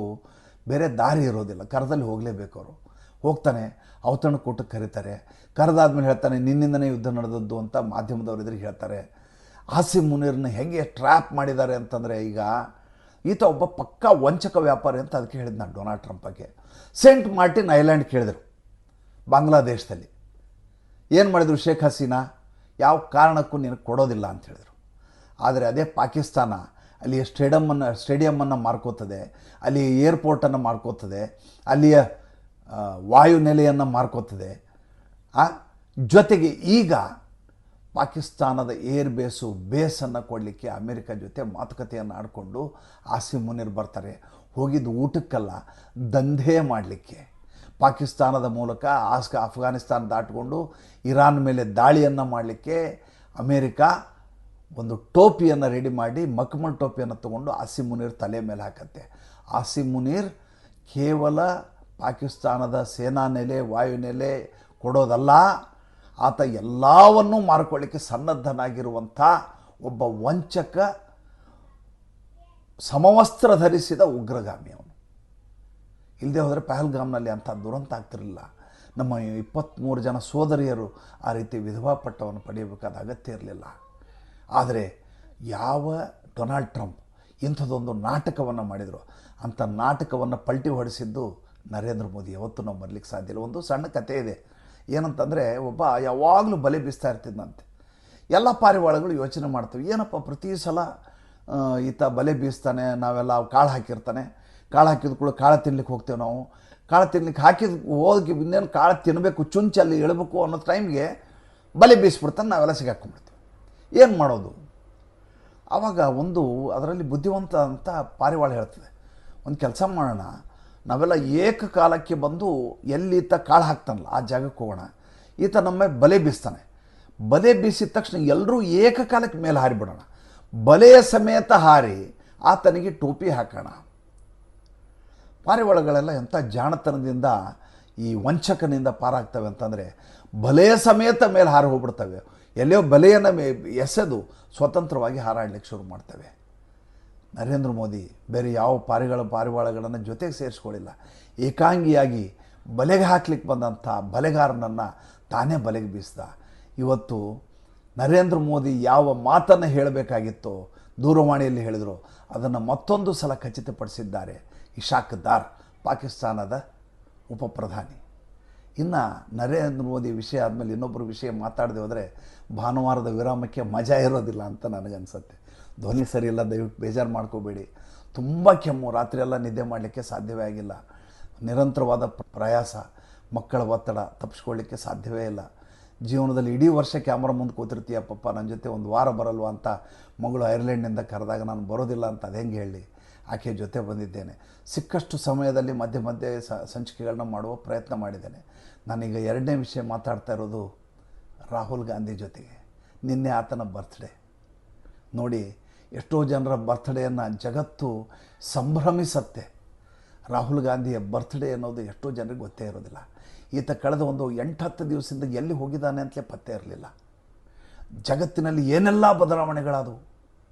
ಬೇರೆ ದಾರಿ ಇರೋದಿಲ್ಲ, ಕರದಲ್ಲಿ ಹೋಗಲೇಬೇಕು ಅವರು. ಹೋಗ್ತಾನೆ, ಔತಣಕ್ಕೆ ಊಟಕ್ಕೆ ಕರೀತಾರೆ. ಕರೆದಾದ್ಮೇಲೆ ಹೇಳ್ತಾನೆ, ನಿನ್ನಿಂದನೇ ಯುದ್ಧ ನಡೆದದ್ದು ಅಂತ ಮಾಧ್ಯಮದವ್ರು ಎದುರಿಗೆ ಹೇಳ್ತಾರೆ. ಆಸಿಮ್ ಮುನೀರ್ನ ಹೇಗೆ ಟ್ರ್ಯಾಪ್ ಮಾಡಿದ್ದಾರೆ ಅಂತಂದರೆ, ಈಗ ಈತ ಒಬ್ಬ ಪಕ್ಕಾ ವಂಚಕ ವ್ಯಾಪಾರಿ ಅಂತ ಅದಕ್ಕೆ ಹೇಳಿದ್ ನಾನು ಡೊನಾಲ್ಡ್ ಟ್ರಂಪ್ಗೆ. ಸೇಂಟ್ ಮಾರ್ಟಿನ್ ಐಲ್ಯಾಂಡ್ ಕೇಳಿದರು ಬಾಂಗ್ಲಾದೇಶದಲ್ಲಿ. ಏನು ಮಾಡಿದರು ಶೇಖ್ ಹಸೀನಾ, ಯಾವ ಕಾರಣಕ್ಕೂ ನಿನಗೆ ಕೊಡೋದಿಲ್ಲ ಅಂತ ಹೇಳಿದರು. ಆದರೆ ಅದೇ ಪಾಕಿಸ್ತಾನ ಅಲ್ಲಿಯ ಸ್ಟೇಡಿಯಮ್ಮನ್ನು ಮಾರ್ಕೋತದೆ, ಅಲ್ಲಿ ಏರ್ಪೋರ್ಟನ್ನು ಮಾರ್ಕೋತದೆ, ಅಲ್ಲಿಯ ವಾಯುನೆಲೆಯನ್ನು ಮಾರ್ಕೋತದೆ. ಜೊತೆಗೆ ಈಗ ಪಾಕಿಸ್ತಾನದ ಏರ್ ಬೇಸನ್ನು ಕೊಡಲಿಕ್ಕೆ ಅಮೇರಿಕ ಜೊತೆ ಮಾತುಕತೆಯನ್ನು ಆಡಿಕೊಂಡು ಆಸಿಮ್ ಮುನೀರ್ ಬರ್ತಾರೆ. ಹೋಗಿದ್ದು ಊಟಕ್ಕಲ್ಲ, ದಂಧೆ ಮಾಡಲಿಕ್ಕೆ. ಪಾಕಿಸ್ತಾನದ ಮೂಲಕ ಅಫ್ಘಾನಿಸ್ತಾನ ದಾಟಿಕೊಂಡು ಇರಾನ್ ಮೇಲೆ ದಾಳಿಯನ್ನು ಮಾಡಲಿಕ್ಕೆ ಅಮೇರಿಕ ಒಂದು ಟೋಪಿಯನ್ನು ರೆಡಿ ಮಾಡಿ, ಮಕ್ಮಲ್ ಟೋಪಿಯನ್ನು ತಗೊಂಡು ಆಸಿಮ್ ಮುನೀರ್ ತಲೆ ಮೇಲೆ ಹಾಕತ್ತೆ. ಆಸಿಮ್ ಮುನೀರ್ ಕೇವಲ ಪಾಕಿಸ್ತಾನದ ಸೇನಾ ನೆಲೆ, ವಾಯುನೆಲೆ ಕೊಡೋದಲ್ಲ, ಆತ ಎಲ್ಲವನ್ನೂ ಮಾರ್ಕೊಳ್ಳಿಕ್ಕೆ ಸನ್ನದ್ಧನಾಗಿರುವಂಥ ಒಬ್ಬ ವಂಚಕ, ಸಮವಸ್ತ್ರ ಧರಿಸಿದ ಉಗ್ರಗಾಮಿ ಅವನು. ಇಲ್ಲದೆ ಹೋದರೆ ಪಹಲ್ಗಾಮ್ನಲ್ಲಿ ಅಂಥ ದುರಂತ ಆಗ್ತಿರಲಿಲ್ಲ. ನಮ್ಮ 23 ಜನ ಸೋದರಿಯರು ಆ ರೀತಿ ವಿಧವಾ ಪಟ್ಟವನ್ನು ಪಡೆಯಬೇಕಾದ ಅಗತ್ಯ ಇರಲಿಲ್ಲ. ಆದರೆ ಯಾವ ಡೊನಾಲ್ಡ್ ಟ್ರಂಪ್ ಇಂಥದ್ದೊಂದು ನಾಟಕವನ್ನು ಮಾಡಿದರು, ಅಂಥ ನಾಟಕವನ್ನು ಪಲ್ಟಿ ಹೊಡೆಸಿದ್ದು ನರೇಂದ್ರ ಮೋದಿ. ಯಾವತ್ತೂ ನಾವು ಮರಲಿಕ್ಕೆ ಸಾಧ್ಯ ಇಲ್ಲ. ಒಂದು ಸಣ್ಣ ಕಥೆ ಇದೆ. ಏನಂತಂದರೆ, ಒಬ್ಬ ಯಾವಾಗಲೂ ಬಲೆ ಬೀಸ್ತಾ ಇರ್ತಿದ್ದಂತೆ. ಎಲ್ಲ ಪಾರಿವಾಳಗಳು ಯೋಚನೆ ಮಾಡ್ತವೆ, ಏನಪ್ಪ ಪ್ರತಿ ಸಲ ಈತ ಬಲೆ ಬೀಸ್ತಾನೆ, ನಾವೆಲ್ಲ ಕಾಳು ಹಾಕಿರ್ತಾನೆ, ಕಾಳು ಹಾಕಿದ ಕೂಡ ಕಾಳು ತಿನ್ಲಿಕ್ಕೆ ಹೋಗ್ತೇವೆ ನಾವು. ಕಾಳು ತಿನ್ಲಿಕ್ಕೆ ಹಾಕಿದ ಹೋಗಿ ಇನ್ನೇನು ಕಾಳು ತಿನ್ನಬೇಕು, ಚುಂಚಲ್ಲಿ ಇಳಬೇಕು ಅನ್ನೋ ಟೈಮ್ಗೆ ಬಲೆ ಬೀಸ್ಬಿಡ್ತಾನೆ, ನಾವೆಲ್ಲ ಸಿಗಾಕೊಂಡ್ಬಿಡ್ತೀವಿ. ಏನು ಮಾಡೋದು? ಆವಾಗ ಒಂದು ಅದರಲ್ಲಿ ಬುದ್ಧಿವಂತ ಅಂತ ಪಾರಿವಾಳ ಹೇಳ್ತದೆ, ಒಂದು ಕೆಲಸ ಮಾಡೋಣ, ನಾವೆಲ್ಲ ಏಕಕಾಲಕ್ಕೆ ಬಂದು ಎಲ್ಲಿ ಈತ ಕಾಳು ಹಾಕ್ತಾನಲ್ಲ ಆ ಜಾಗಕ್ಕೆ ಹೋಗೋಣ. ಈತ ನಮ್ಮ ಬಲೆ ಬೀಸ್ತಾನೆ, ಬಲೆ ಬೀಸಿದ ತಕ್ಷಣ ಎಲ್ಲರೂ ಏಕಕಾಲಕ್ಕೆ ಮೇಲೆ ಹಾರಿಬಿಡೋಣ, ಬಲೆಯ ಸಮೇತ ಹಾರಿ ಆತನಿಗೆ ಟೋಪಿ ಹಾಕೋಣ. ಪಾರಿವಾಳಗಳೆಲ್ಲ ಎಂಥ ಜಾಣತನದಿಂದ ಈ ವಂಚಕನಿಂದ ಪಾರಾಗ್ತವೆ ಅಂತಂದರೆ, ಬಲೆಯ ಸಮೇತ ಮೇಲೆ ಹಾರಿ ಹೋಗ್ಬಿಡ್ತವೆ. ಎಲ್ಲೋ ಬಲೆಯನ್ನು ಎಸೆದು ಸ್ವತಂತ್ರವಾಗಿ ಹಾರಾಡಲಿಕ್ಕೆ ಶುರು ಮಾಡ್ತವೆ. ನರೇಂದ್ರ ಮೋದಿ ಬೇರೆ ಯಾವ ಪಾರಿವಾಳಗಳನ್ನು ಜೊತೆಗೆ ಸೇರಿಸ್ಕೊಳ್ಳಿಲ್ಲ. ಏಕಾಂಗಿಯಾಗಿ ಬಲೆಗೆ ಹಾಕ್ಲಿಕ್ಕೆ ಬಂದಂಥ ಬಲೆಗಾರನನ್ನು ತಾನೇ ಬಲೆಗೆ ಬೀಸ್ದ. ಇವತ್ತು ನರೇಂದ್ರ ಮೋದಿ ಯಾವ ಮಾತನ್ನು ಹೇಳಬೇಕಾಗಿತ್ತೋ ದೂರವಾಣಿಯಲ್ಲಿ ಹೇಳಿದರು, ಅದನ್ನು ಮತ್ತೊಂದು ಸಲ ಖಚಿತಪಡಿಸಿದ್ದಾರೆ ಇಶಾಕ್ ದಾರ್, ಪಾಕಿಸ್ತಾನದ ಉಪಪ್ರಧಾನಿ. ಇನ್ನು ನರೇಂದ್ರ ಮೋದಿ ವಿಷಯ ಆದಮೇಲೆ ಇನ್ನೊಬ್ಬರು ವಿಷಯ ಮಾತಾಡದೆ ಹೋದರೆ ಭಾನುವಾರದ ವಿರಾಮಕ್ಕೆ ಮಜಾ ಇರೋದಿಲ್ಲ ಅಂತ ನನಗನ್ಸುತ್ತೆ. ಧ್ವನಿ ಸರಿ ಇಲ್ಲ, ದಯವಿಟ್ಟು ಬೇಜಾರು ಮಾಡ್ಕೋಬೇಡಿ. ತುಂಬ ಕೆಮ್ಮು, ರಾತ್ರಿಯೆಲ್ಲ ನಿದ್ದೆ ಮಾಡಲಿಕ್ಕೆ ಸಾಧ್ಯವೇ ಆಗಿಲ್ಲ. ನಿರಂತರವಾದ ಪ್ರಯಾಸ, ಮಕ್ಕಳ ಒತ್ತಡ ತಪ್ಪಿಸ್ಕೊಳ್ಳಿಕ್ಕೆ ಸಾಧ್ಯವೇ ಇಲ್ಲ. ಜೀವನದಲ್ಲಿ ಇಡೀ ವರ್ಷ ಕ್ಯಾಮ್ರಾ ಮುಂದೆ ಕೂತಿರ್ತೀಯ ಪಪ್ಪ, ನನ್ನ ಜೊತೆ ಒಂದು ವಾರ ಬರಲ್ವ ಅಂತ ಮಗಳು ಐರ್ಲೆಂಡ್ನಿಂದ ಕರೆದಾಗ ನಾನು ಬರೋದಿಲ್ಲ ಅಂತ ಅದು ಹೆಂಗೆ ಹೇಳಿ, ಆಕೆ ಜೊತೆ ಬಂದಿದ್ದೇನೆ. ಸಿಕ್ಕಷ್ಟು ಸಮಯದಲ್ಲಿ ಮಧ್ಯೆ ಮಧ್ಯೆ ಸಂಚಿಕೆಗಳನ್ನ ಮಾಡುವ ಪ್ರಯತ್ನ ಮಾಡಿದ್ದೇನೆ. ನಾನೀಗ ಎರಡನೇ ವಿಷಯ ಮಾತಾಡ್ತಾ ಇರೋದು ರಾಹುಲ್ ಗಾಂಧಿ ಜೊತೆಗೆ. ನಿನ್ನೆ ಆತನ ಬರ್ತ್ಡೇ ನೋಡಿ, ಎಷ್ಟೋ ಜನರ ಬರ್ತ್ಡೇಯನ್ನು ಜಗತ್ತು ಸಂಭ್ರಮಿಸತ್ತೆ. ರಾಹುಲ್ ಗಾಂಧಿಯ ಬರ್ತ್ಡೇ ಅನ್ನೋದು ಎಷ್ಟೋ ಜನರಿಗೆ ಗೊತ್ತೇ ಇರೋದಿಲ್ಲ. ಈತ ಕಳೆದ ಒಂದು 8-10 ದಿವಸದಿಂದ ಎಲ್ಲಿ ಹೋಗಿದ್ದಾನೆ ಅಂತಲೇ ಪತ್ತೆ ಇರಲಿಲ್ಲ. ಜಗತ್ತಿನಲ್ಲಿ ಏನೆಲ್ಲ ಬದಲಾವಣೆಗಳಾದವು.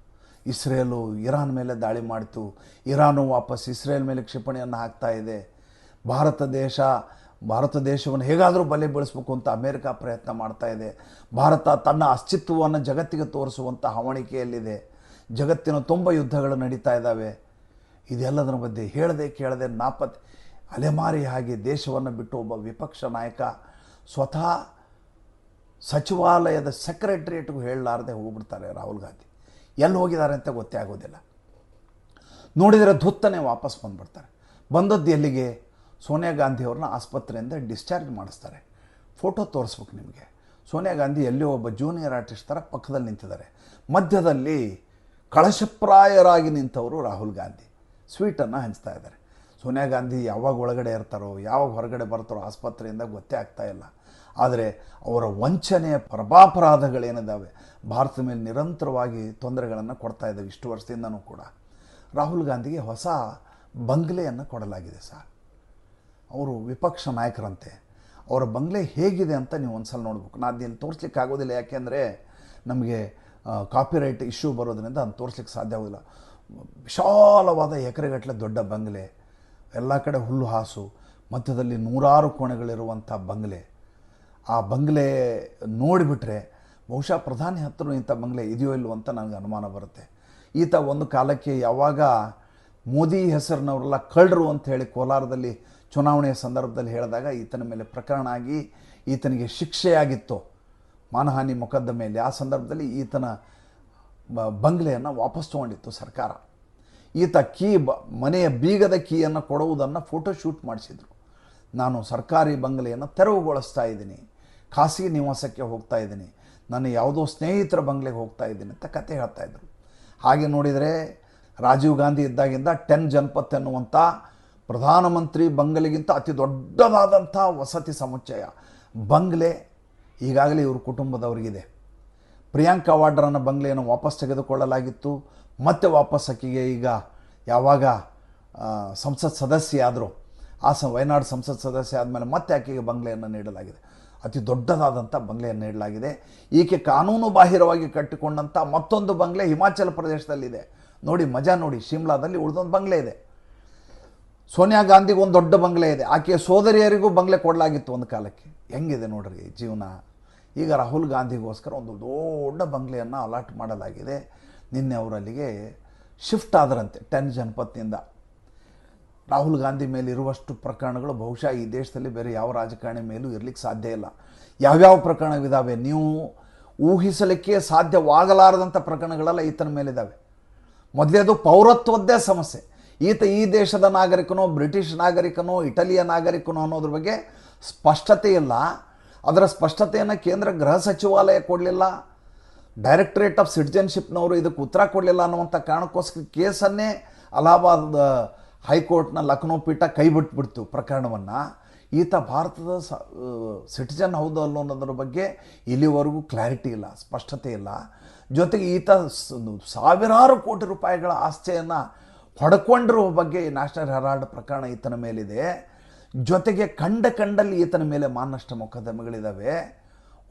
ಇಸ್ರೇಲು ಇರಾನ್ ಮೇಲೆ ದಾಳಿ ಮಾಡಿತು, ಇರಾನು ವಾಪಸ್ ಇಸ್ರೇಲ್ ಮೇಲೆ ಕ್ಷಿಪಣಿಯನ್ನು ಹಾಕ್ತಾ ಇದೆ. ಭಾರತ ದೇಶವನ್ನು ಹೇಗಾದರೂ ಬಲೆ ಬೀಳಿಸ್ಬೇಕು ಅಂತ ಅಮೇರಿಕ ಪ್ರಯತ್ನ ಮಾಡ್ತಾ ಇದೆ. ಭಾರತ ತನ್ನ ಅಸ್ತಿತ್ವವನ್ನು ಜಗತ್ತಿಗೆ ತೋರಿಸುವಂಥ ಹವಣಿಕೆಯಲ್ಲಿದೆ. ಜಗತ್ತಿನ ತುಂಬ ಯುದ್ಧಗಳು ನಡೀತಾ ಇದ್ದಾವೆ. ಇದೆಲ್ಲದರ ಮಧ್ಯೆ ಹೇಳದೆ ಕೇಳದೆ ನಾಪತ್ತೆ ಅಲೆಮಾರಿ ಹಾಗೆ ದೇಶವನ್ನು ಬಿಟ್ಟು ಒಬ್ಬ ವಿಪಕ್ಷ ನಾಯಕ ಸ್ವತಃ ಸಚಿವಾಲಯದ ಸೆಕ್ರೆಟ್ರಿಯೇಟ್ಗೂ ಹೇಳಲಾರದೆ ಹೋಗ್ಬಿಡ್ತಾರೆ ರಾಹುಲ್ ಗಾಂಧಿ. ಎಲ್ಲಿ ಹೋಗಿದ್ದಾರೆ ಅಂತ ಗೊತ್ತೇ ಆಗೋದಿಲ್ಲ. ನೋಡಿದರೆ ಧುತ್ತನೆ ವಾಪಸ್ ಬಂದುಬಿಡ್ತಾರೆ. ಬಂದದ್ದು ಎಲ್ಲಿಗೆ? ಸೋನಿಯಾ ಗಾಂಧಿಯವ್ರನ್ನ ಆಸ್ಪತ್ರೆಯಿಂದ ಡಿಸ್ಚಾರ್ಜ್ ಮಾಡಿಸ್ತಾರೆ. ಫೋಟೋ ತೋರಿಸ್ಬೇಕು ನಿಮಗೆ. ಸೋನಿಯಾ ಗಾಂಧಿ ಎಲ್ಲಿಯೋ ಒಬ್ಬ ಜೂನಿಯರ್ ಆರ್ಟಿಸ್ಟ್ ಥರ ಪಕ್ಕದಲ್ಲಿ ನಿಂತಿದ್ದಾರೆ. ಮಧ್ಯದಲ್ಲಿ ಕಳಶಪ್ರಾಯರಾಗಿ ನಿಂತವರು ರಾಹುಲ್ ಗಾಂಧಿ ಸ್ವೀಟನ್ನು ಹಂಚ್ತಾ ಇದ್ದಾರೆ. ಸೋನಿಯಾ ಗಾಂಧಿ ಯಾವಾಗ ಒಳಗಡೆ ಇರ್ತಾರೋ ಯಾವಾಗ ಹೊರಗಡೆ ಬರ್ತಾರೋ ಆಸ್ಪತ್ರೆಯಿಂದ ಗೊತ್ತೇ ಆಗ್ತಾ ಇಲ್ಲ. ಆದರೆ ಅವರ ವಂಚನೆಯ ಪರಮಾಪರಾಧಗಳೇನಿದ್ದಾವೆ ಭಾರತದ ಮೇಲೆ ನಿರಂತರವಾಗಿ ತೊಂದರೆಗಳನ್ನು ಕೊಡ್ತಾ ಇದ್ದಾವೆ. ಇಷ್ಟು ವರ್ಷದಿಂದನೂ ಕೂಡ ರಾಹುಲ್ ಗಾಂಧಿಗೆ ಹೊಸ ಬಂಗ್ಲೆಯನ್ನು ಕೊಡಲಾಗಿದೆ ಸರ್. ಅವರು ವಿಪಕ್ಷ ನಾಯಕರಂತೆ. ಅವರ ಬಂಗ್ಲೆ ಹೇಗಿದೆ ಅಂತ ನೀವು ಒಂದು ಸಲ ನೋಡ್ಬೇಕು. ನಾನು ಇಲ್ಲಿ ತೋರಿಸ್ಲಿಕ್ಕೆ ಆಗೋದಿಲ್ಲ, ಯಾಕೆಂದರೆ ನಮಗೆ ಕಾಪಿರೈಟ್ ಇಶ್ಯೂ ಬರೋದ್ರಿಂದ ಅದನ್ನು ತೋರಿಸ್ಲಿಕ್ಕೆ ಸಾಧ್ಯ ಆಗೋದಿಲ್ಲ. ವಿಶಾಲವಾದ ಎಕರೆಗಟ್ಟಲೆ ದೊಡ್ಡ ಬಂಗ್ಲೆ, ಎಲ್ಲ ಕಡೆ ಹುಲ್ಲು ಹಾಸು, ಮಧ್ಯದಲ್ಲಿ 100 ಕೋಣೆಗಳಿರುವಂಥ ಬಂಗ್ಲೆ. ಆ ಬಂಗ್ಲೆ ನೋಡಿಬಿಟ್ರೆ ಬಹುಶಃ ಪ್ರಧಾನಿ ಹತ್ರ ಇಂಥ ಬಂಗ್ಲೆ ಇದೆಯೋ ಇಲ್ಲವೋ ಅಂತ ನನಗೆ ಅನುಮಾನ ಬರುತ್ತೆ. ಈತ ಒಂದು ಕಾಲಕ್ಕೆ ಯಾವಾಗ ಮೋದಿ ಹೆಸರಿನವರೆಲ್ಲ ಕಳ್ಳರು ಅಂತ ಹೇಳಿ ಕೋಲಾರದಲ್ಲಿ ಚುನಾವಣೆಯ ಸಂದರ್ಭದಲ್ಲಿ ಹೇಳಿದಾಗ ಈತನ ಮೇಲೆ ಪ್ರಕರಣ ಆಗಿ ಈತನಿಗೆ ಶಿಕ್ಷೆಯಾಗಿತ್ತು, ಮಾನಹಾನಿ ಮೊಕದ್ದಮೆಯಲ್ಲಿ. ಆ ಸಂದರ್ಭದಲ್ಲಿ ಈತನ ಬಂಗ್ಲೆಯನ್ನು ವಾಪಸ್ ತೊಗೊಂಡಿತ್ತು ಸರ್ಕಾರ. ಈತ ಮನೆಯ ಬೀಗದ ಕೀಯನ್ನು ಕೊಡುವುದನ್ನು ಫೋಟೋಶೂಟ್ ಮಾಡಿಸಿದರು. ನಾನು ಸರ್ಕಾರಿ ಬಂಗ್ಲೆಯನ್ನು ತೆರವುಗೊಳಿಸ್ತಾ ಇದ್ದೀನಿ, ಖಾಸಗಿ ನಿವಾಸಕ್ಕೆ ಹೋಗ್ತಾ ಇದ್ದೀನಿ, ನನ್ನ ಯಾವುದೋ ಸ್ನೇಹಿತರ ಬಂಗ್ಲೆಗೆ ಹೋಗ್ತಾ ಇದ್ದೀನಿ ಅಂತ ಕತೆ ಹೇಳ್ತಾಯಿದ್ರು. ಹಾಗೆ ನೋಡಿದರೆ ರಾಜೀವ್ ಗಾಂಧಿ ಇದ್ದಾಗಿಂದ 10 ಜನಪತ್ ಎನ್ನುವಂಥ ಪ್ರಧಾನಮಂತ್ರಿ ಬಂಗಲೆಗಿಂತ ಅತಿ ದೊಡ್ಡದಾದಂಥ ವಸತಿ ಸಮುಚ್ಚಯ ಬಂಗ್ಲೆ ಈಗಾಗಲೇ ಇವ್ರ ಕುಟುಂಬದವರಿಗಿದೆ. ಪ್ರಿಯಾಂಕಾ ವಾಡ್ರಾನ ಬಂಗ್ಲೆಯನ್ನು ವಾಪಸ್ ತೆಗೆದುಕೊಳ್ಳಲಾಗಿತ್ತು. ಮತ್ತೆ ವಾಪಸ್ ಆಕೆಗೆ ಈಗ ಯಾವಾಗ ಸಂಸತ್ ಸದಸ್ಯ ಆದರೂ ವಯನಾಡು ಸಂಸತ್ ಸದಸ್ಯ ಆದಮೇಲೆ ಮತ್ತೆ ಆಕೆಗೆ ಬಂಗ್ಲೆಯನ್ನು ನೀಡಲಾಗಿದೆ. ಅತಿ ದೊಡ್ಡದಾದಂಥ ಬಂಗ್ಲೆಯನ್ನು ನೀಡಲಾಗಿದೆ. ಈಕೆ ಕಾನೂನು ಬಾಹಿರವಾಗಿ ಕಟ್ಟಿಕೊಂಡಂಥ ಮತ್ತೊಂದು ಬಂಗ್ಲೆ ಹಿಮಾಚಲ ಪ್ರದೇಶದಲ್ಲಿದೆ. ನೋಡಿ ಮಜಾ ನೋಡಿ, ಶಿಮ್ಲಾದಲ್ಲಿ ಉಳಿದೊಂದು ಬಂಗ್ಲೆ ಇದೆ. ಸೋನಿಯಾ ಗಾಂಧಿಗೆ ಒಂದು ದೊಡ್ಡ ಬಂಗ್ಲೆ ಇದೆ. ಆಕೆಯ ಸೋದರಿಯರಿಗೂ ಬಂಗ್ಲೆ ಕೊಡಲಾಗಿತ್ತು ಒಂದು ಕಾಲಕ್ಕೆ. ಹೆಂಗಿದೆ ನೋಡ್ರಿ ಜೀವನ. ಈಗ ರಾಹುಲ್ ಗಾಂಧಿಗೋಸ್ಕರ ಒಂದು ದೊಡ್ಡ ಬಂಗ್ಲೆಯನ್ನು ಅಲಾಟ್ ಮಾಡಲಾಗಿದೆ. ನಿನ್ನೆ ಅವರಲ್ಲಿಗೆ ಶಿಫ್ಟ್ ಆದರಂತೆ 10 ಜನಪತ್ನಿಂದ. ರಾಹುಲ್ ಗಾಂಧಿ ಮೇಲೆ ಇರುವಷ್ಟು ಪ್ರಕರಣಗಳು ಬಹುಶಃ ಈ ದೇಶದಲ್ಲಿ ಬೇರೆ ಯಾವ ರಾಜಕಾರಣಿ ಮೇಲೂ ಇರಲಿಕ್ಕೆ ಸಾಧ್ಯ ಇಲ್ಲ. ಯಾವ್ಯಾವ ಪ್ರಕರಣವಿದ್ದಾವೆ ನೀವು ಊಹಿಸಲಿಕ್ಕೆ ಸಾಧ್ಯವಾಗಲಾರದಂಥ ಪ್ರಕರಣಗಳೆಲ್ಲ ಈತನ ಮೇಲಿದ್ದಾವೆ. ಮೊದಲೇದು ಪೌರತ್ವದ್ದೇ ಸಮಸ್ಯೆ. ಈತ ಈ ದೇಶದ ನಾಗರಿಕನೋ, ಬ್ರಿಟಿಷ್ ನಾಗರಿಕನೋ, ಇಟಲಿಯ ನಾಗರಿಕನೋ ಅನ್ನೋದ್ರ ಬಗ್ಗೆ ಸ್ಪಷ್ಟತೆ ಇಲ್ಲ. ಅದರ ಸ್ಪಷ್ಟತೆಯನ್ನು ಕೇಂದ್ರ ಗೃಹ ಸಚಿವಾಲಯ ಕೊಡಲಿಲ್ಲ. ಡೈರೆಕ್ಟರೇಟ್ ಆಫ್ ಸಿಟಿಜನ್ಶಿಪ್ನವರು ಇದಕ್ಕೆ ಉತ್ತರ ಕೊಡಲಿಲ್ಲ ಅನ್ನುವಂಥ ಕಾರಣಕ್ಕೋಸ್ಕರ ಕೇಸನ್ನೇ ಅಲಹಾಬಾದ್ ಹೈಕೋರ್ಟ್ನ ಲಕ್ನೋ ಪೀಠ ಕೈ ಬಿಟ್ಬಿಡ್ತು ಪ್ರಕರಣವನ್ನು. ಈತ ಭಾರತದ ಸಿಟಿಜನ್ ಹೌದು ಅಲ್ಲೋ ಅನ್ನೋದ್ರ ಬಗ್ಗೆ ಇಲ್ಲಿವರೆಗೂ ಕ್ಲಾರಿಟಿ ಇಲ್ಲ, ಸ್ಪಷ್ಟತೆ ಇಲ್ಲ. ಜೊತೆಗೆ ಈತ ಸಾವಿರಾರು ಕೋಟಿ ರೂಪಾಯಿಗಳ ಆಸ್ತಿಯನ್ನು ಹೊಡ್ಕೊಂಡಿರುವ ಬಗ್ಗೆ ನ್ಯಾಷನಲ್ ಹೆರಾಲ್ಡ್ ಪ್ರಕರಣ ಈತನ ಮೇಲಿದೆ. ಜೊತೆಗೆ ಕಂಡಲ್ಲಿ ಈತನ ಮೇಲೆ ಮಾನನಷ್ಟ ಮೊಕದ್ದಮೆಗಳಿದ್ದಾವೆ.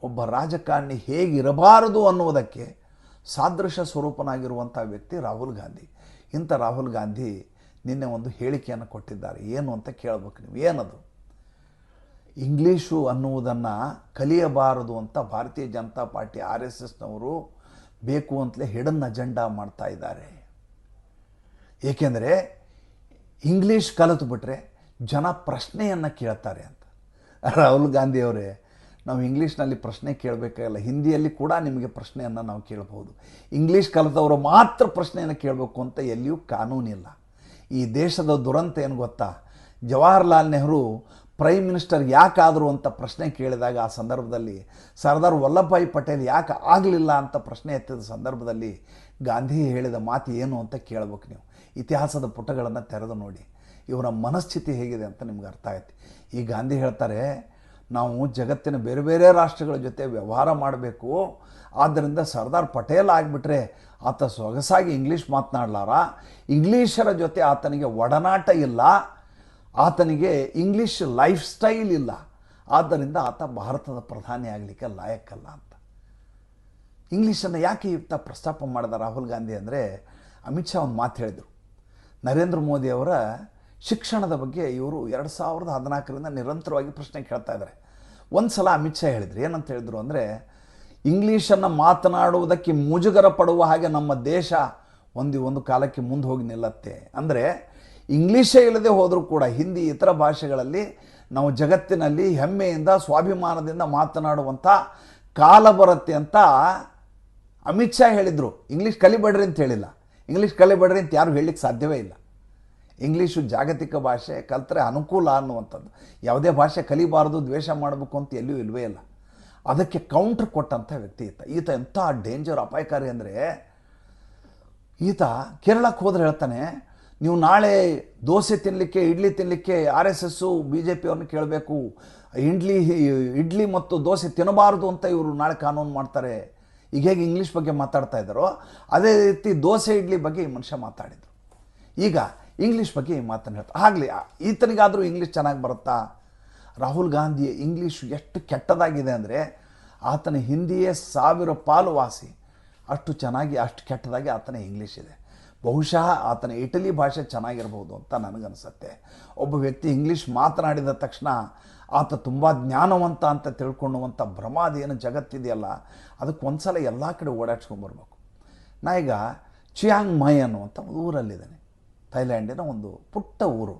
ಒಬ್ಬ ರಾಜಕಾರಣಿ ಹೇಗಿರಬಾರದು ಅನ್ನುವುದಕ್ಕೆ ಸಾದೃಶ್ಯ ಸ್ವರೂಪನಾಗಿರುವಂಥ ವ್ಯಕ್ತಿ ರಾಹುಲ್ ಗಾಂಧಿ. ಇಂಥ ರಾಹುಲ್ ಗಾಂಧಿ ನಿನ್ನೆ ಒಂದು ಹೇಳಿಕೆಯನ್ನು ಕೊಟ್ಟಿದ್ದಾರೆ. ಏನು ಅಂತ ಕೇಳಬೇಕು ನೀವು. ಏನದು? ಇಂಗ್ಲೀಷು ಅನ್ನುವುದನ್ನು ಕಲಿಯಬಾರದು ಅಂತ ಭಾರತೀಯ ಜನತಾ ಪಾರ್ಟಿ RSSನವರು ಬೇಕು ಅಂತಲೇ ಹಿಡನ್ ಅಜೆಂಡಾ ಮಾಡ್ತಾ ಇದ್ದಾರೆ. ಏಕೆಂದರೆ ಇಂಗ್ಲೀಷ್ ಕಲಿತು ಬಿಟ್ಟರೆ ಜನ ಪ್ರಶ್ನೆಯನ್ನು ಕೇಳ್ತಾರೆ ಅಂತ. ರಾಹುಲ್ ಗಾಂಧಿಯವರೇ, ನಾವು ಇಂಗ್ಲೀಷ್ನಲ್ಲಿ ಪ್ರಶ್ನೆ ಕೇಳಬೇಕಾಗಿಲ್ಲ, ಹಿಂದಿಯಲ್ಲಿ ಕೂಡ ನಿಮಗೆ ಪ್ರಶ್ನೆಯನ್ನು ನಾವು ಕೇಳಬಹುದು. ಇಂಗ್ಲೀಷ್ ಕಲಿತವರು ಮಾತ್ರ ಪ್ರಶ್ನೆಯನ್ನು ಕೇಳಬೇಕು ಅಂತ ಎಲ್ಲಿಯೂ ಕಾನೂನಿಲ್ಲ. ಈ ದೇಶದ ದುರಂತ ಏನು ಗೊತ್ತಾ? ಜವಾಹರ್ಲಾಲ್ ನೆಹರು ಪ್ರೈಮ್ ಮಿನಿಸ್ಟರ್ ಯಾಕಾದರು ಅಂತ ಪ್ರಶ್ನೆ ಕೇಳಿದಾಗ ಆ ಸಂದರ್ಭದಲ್ಲಿ ಸರ್ದಾರ್ ವಲ್ಲಭಭಾಯಿ ಪಟೇಲ್ ಯಾಕೆ ಆಗಲಿಲ್ಲ ಅಂತ ಪ್ರಶ್ನೆ ಎತ್ತಿದ ಸಂದರ್ಭದಲ್ಲಿ ಗಾಂಧಿ ಹೇಳಿದ ಮಾತು ಏನು ಅಂತ ಕೇಳಬೇಕು ನೀವು. ಇತಿಹಾಸದ ಪುಟಗಳನ್ನು ತೆರೆದು ನೋಡಿ, ಇವರ ಮನಸ್ಥಿತಿ ಹೇಗಿದೆ ಅಂತ ನಿಮ್ಗೆ ಅರ್ಥ ಆಯ್ತು. ಈ ಗಾಂಧಿ ಹೇಳ್ತಾರೆ, ನಾವು ಜಗತ್ತಿನ ಬೇರೆ ಬೇರೆ ರಾಷ್ಟ್ರಗಳ ಜೊತೆ ವ್ಯವಹಾರ ಮಾಡಬೇಕು, ಆದ್ದರಿಂದ ಸರ್ದಾರ್ ಪಟೇಲ್ ಆಗಿಬಿಟ್ರೆ ಆತ ಸೊಗಸಾಗಿ ಇಂಗ್ಲೀಷ್ ಮಾತನಾಡಲಾರ, ಇಂಗ್ಲೀಷರ ಜೊತೆ ಆತನಿಗೆ ಒಡನಾಟ ಇಲ್ಲ, ಆತನಿಗೆ ಇಂಗ್ಲೀಷ್ ಲೈಫ್ ಸ್ಟೈಲ್ ಇಲ್ಲ, ಆದ್ದರಿಂದ ಆತ ಭಾರತದ ಪ್ರಧಾನಿ ಆಗಲಿಕ್ಕೆ ಲಾಯಕ್ಕಲ್ಲ ಅಂತ. ಇಂಗ್ಲೀಷನ್ನು ಯಾಕೆ ಇತ್ತ ಪ್ರಸ್ತಾಪ ಮಾಡಿದ ರಾಹುಲ್ ಗಾಂಧಿ ಅಂದರೆ, ಅಮಿತ್ ಶಾ ಒಂದು ಮಾತು ಹೇಳಿದರು. ನರೇಂದ್ರ ಮೋದಿಯವರ ಶಿಕ್ಷಣದ ಬಗ್ಗೆ ಇವರು 2014ರಿಂದ ನಿರಂತರವಾಗಿ ಪ್ರಶ್ನೆ ಕೇಳ್ತಾ ಇದ್ದಾರೆ. ಒಂದು ಸಲ ಅಮಿತ್ ಶಾ ಹೇಳಿದರು, ಏನಂತ ಹೇಳಿದ್ರು ಅಂದರೆ, ಇಂಗ್ಲೀಷನ್ನು ಮಾತನಾಡುವುದಕ್ಕೆ ಮುಜುಗರ ಪಡುವ ಹಾಗೆ ನಮ್ಮ ದೇಶ ಒಂದು ಕಾಲಕ್ಕೆ ಮುಂದೆ ಹೋಗಿ ನಿಲ್ಲತ್ತೆ. ಅಂದರೆ ಇಂಗ್ಲೀಷೇ ಇಲ್ಲದೆ ಹೋದರೂ ಕೂಡ ಹಿಂದಿ ಇತರ ಭಾಷೆಗಳಲ್ಲಿ ನಾವು ಜಗತ್ತಿನಲ್ಲಿ ಹೆಮ್ಮೆಯಿಂದ ಸ್ವಾಭಿಮಾನದಿಂದ ಮಾತನಾಡುವಂಥ ಕಾಲ ಬರುತ್ತೆ ಅಂತ ಅಮಿತ್ ಶಾ ಹೇಳಿದರು. ಇಂಗ್ಲೀಷ್ ಕಲಿಬೇಡ್ರಿ ಅಂತ ಹೇಳಿಲ್ಲ. ಇಂಗ್ಲೀಷ್ ಕಲಿಬೇಡ್ರಿ ಅಂತ ಯಾರು ಹೇಳಲಿಕ್ಕೆ ಸಾಧ್ಯವೇ ಇಲ್ಲ. ಇಂಗ್ಲೀಷು ಜಾಗತಿಕ ಭಾಷೆ, ಕಲ್ತರೆ ಅನುಕೂಲ ಅನ್ನುವಂಥದ್ದು. ಯಾವುದೇ ಭಾಷೆ ಕಲಿಬಾರ್ದು, ದ್ವೇಷ ಮಾಡಬೇಕು ಅಂತ ಎಲ್ಲೂ ಇಲ್ವೇ ಇಲ್ಲ. ಅದಕ್ಕೆ ಕೌಂಟ್ರ್ ಕೊಟ್ಟಂಥ ವ್ಯಕ್ತಿ ಈತ ಎಂಥ ಡೇಂಜರ್, ಅಪಾಯಕಾರಿ ಅಂದರೆ, ಈತ ಕೇರಳಕ್ಕೆ ಹೋದ್ರೆ ಹೇಳ್ತಾನೆ, ನೀವು ನಾಳೆ ದೋಸೆ ತಿನ್ನಲಿಕ್ಕೆ, ಇಡ್ಲಿ ತಿನ್ನಲಿಕ್ಕೆ RSS BJP ಅವ್ರನ್ನ ಕೇಳಬೇಕು, ಇಡ್ಲಿ ಮತ್ತು ದೋಸೆ ತಿನ್ನಬಾರ್ದು ಅಂತ ಇವರು ನಾಳೆ ಕಾನೂನು ಮಾಡ್ತಾರೆ. ಈಗ ಹೇಗೆ ಇಂಗ್ಲೀಷ್ ಬಗ್ಗೆ ಮಾತಾಡ್ತಾ ಇದ್ದಾರೋ ಅದೇ ರೀತಿ ದೋಸೆ ಇಡ್ಲಿ ಬಗ್ಗೆ ಈ ಮನುಷ್ಯ ಮಾತಾಡಿದರು. ಈಗ ಇಂಗ್ಲೀಷ್ ಬಗ್ಗೆ ಈ ಮಾತನ್ನು ಹೇಳ್ತಾ ಆಗಲಿ, ಈತನಿಗಾದರೂ ಇಂಗ್ಲೀಷ್ ಚೆನ್ನಾಗಿ ಬರುತ್ತಾ? ರಾಹುಲ್ ಗಾಂಧಿಯ ಇಂಗ್ಲೀಷು ಎಷ್ಟು ಕೆಟ್ಟದಾಗಿದೆ ಅಂದರೆ ಆತನ ಹಿಂದಿಯೇ 1000 ಪಾಲು ವಾಸಿ. ಅಷ್ಟು ಚೆನ್ನಾಗಿ, ಅಷ್ಟು ಕೆಟ್ಟದಾಗಿ ಆತನ ಇಂಗ್ಲೀಷ್ ಇದೆ. ಬಹುಶಃ ಆತನ ಇಟಲಿ ಭಾಷೆ ಚೆನ್ನಾಗಿರ್ಬೋದು ಅಂತ ನನಗನ್ಸುತ್ತೆ. ಒಬ್ಬ ವ್ಯಕ್ತಿ ಇಂಗ್ಲೀಷ್ ಮಾತನಾಡಿದ ತಕ್ಷಣ ಆತ ತುಂಬ ಜ್ಞಾನವಂತ ಅಂತ ತಿಳ್ಕೊಳ್ಳುವಂಥ ಭ್ರಮಾದ ಏನು ಜಗತ್ತಿದೆಯಲ್ಲ, ಅದಕ್ಕೆ ಒಂದ್ಸಲ ಎಲ್ಲ ಕಡೆ ಓಡಾಡ್ಸ್ಕೊಂಬರ್ಬೇಕು. ನಾ ಈಗ ಚಿಯಾಂಗ್ ಮೈ ಅನ್ನುವಂಥ ಒಂದು ಊರಲ್ಲಿದ್ದೇನೆ. ಥೈಲ್ಯಾಂಡಿನ ಒಂದು ಪುಟ್ಟ ಊರು,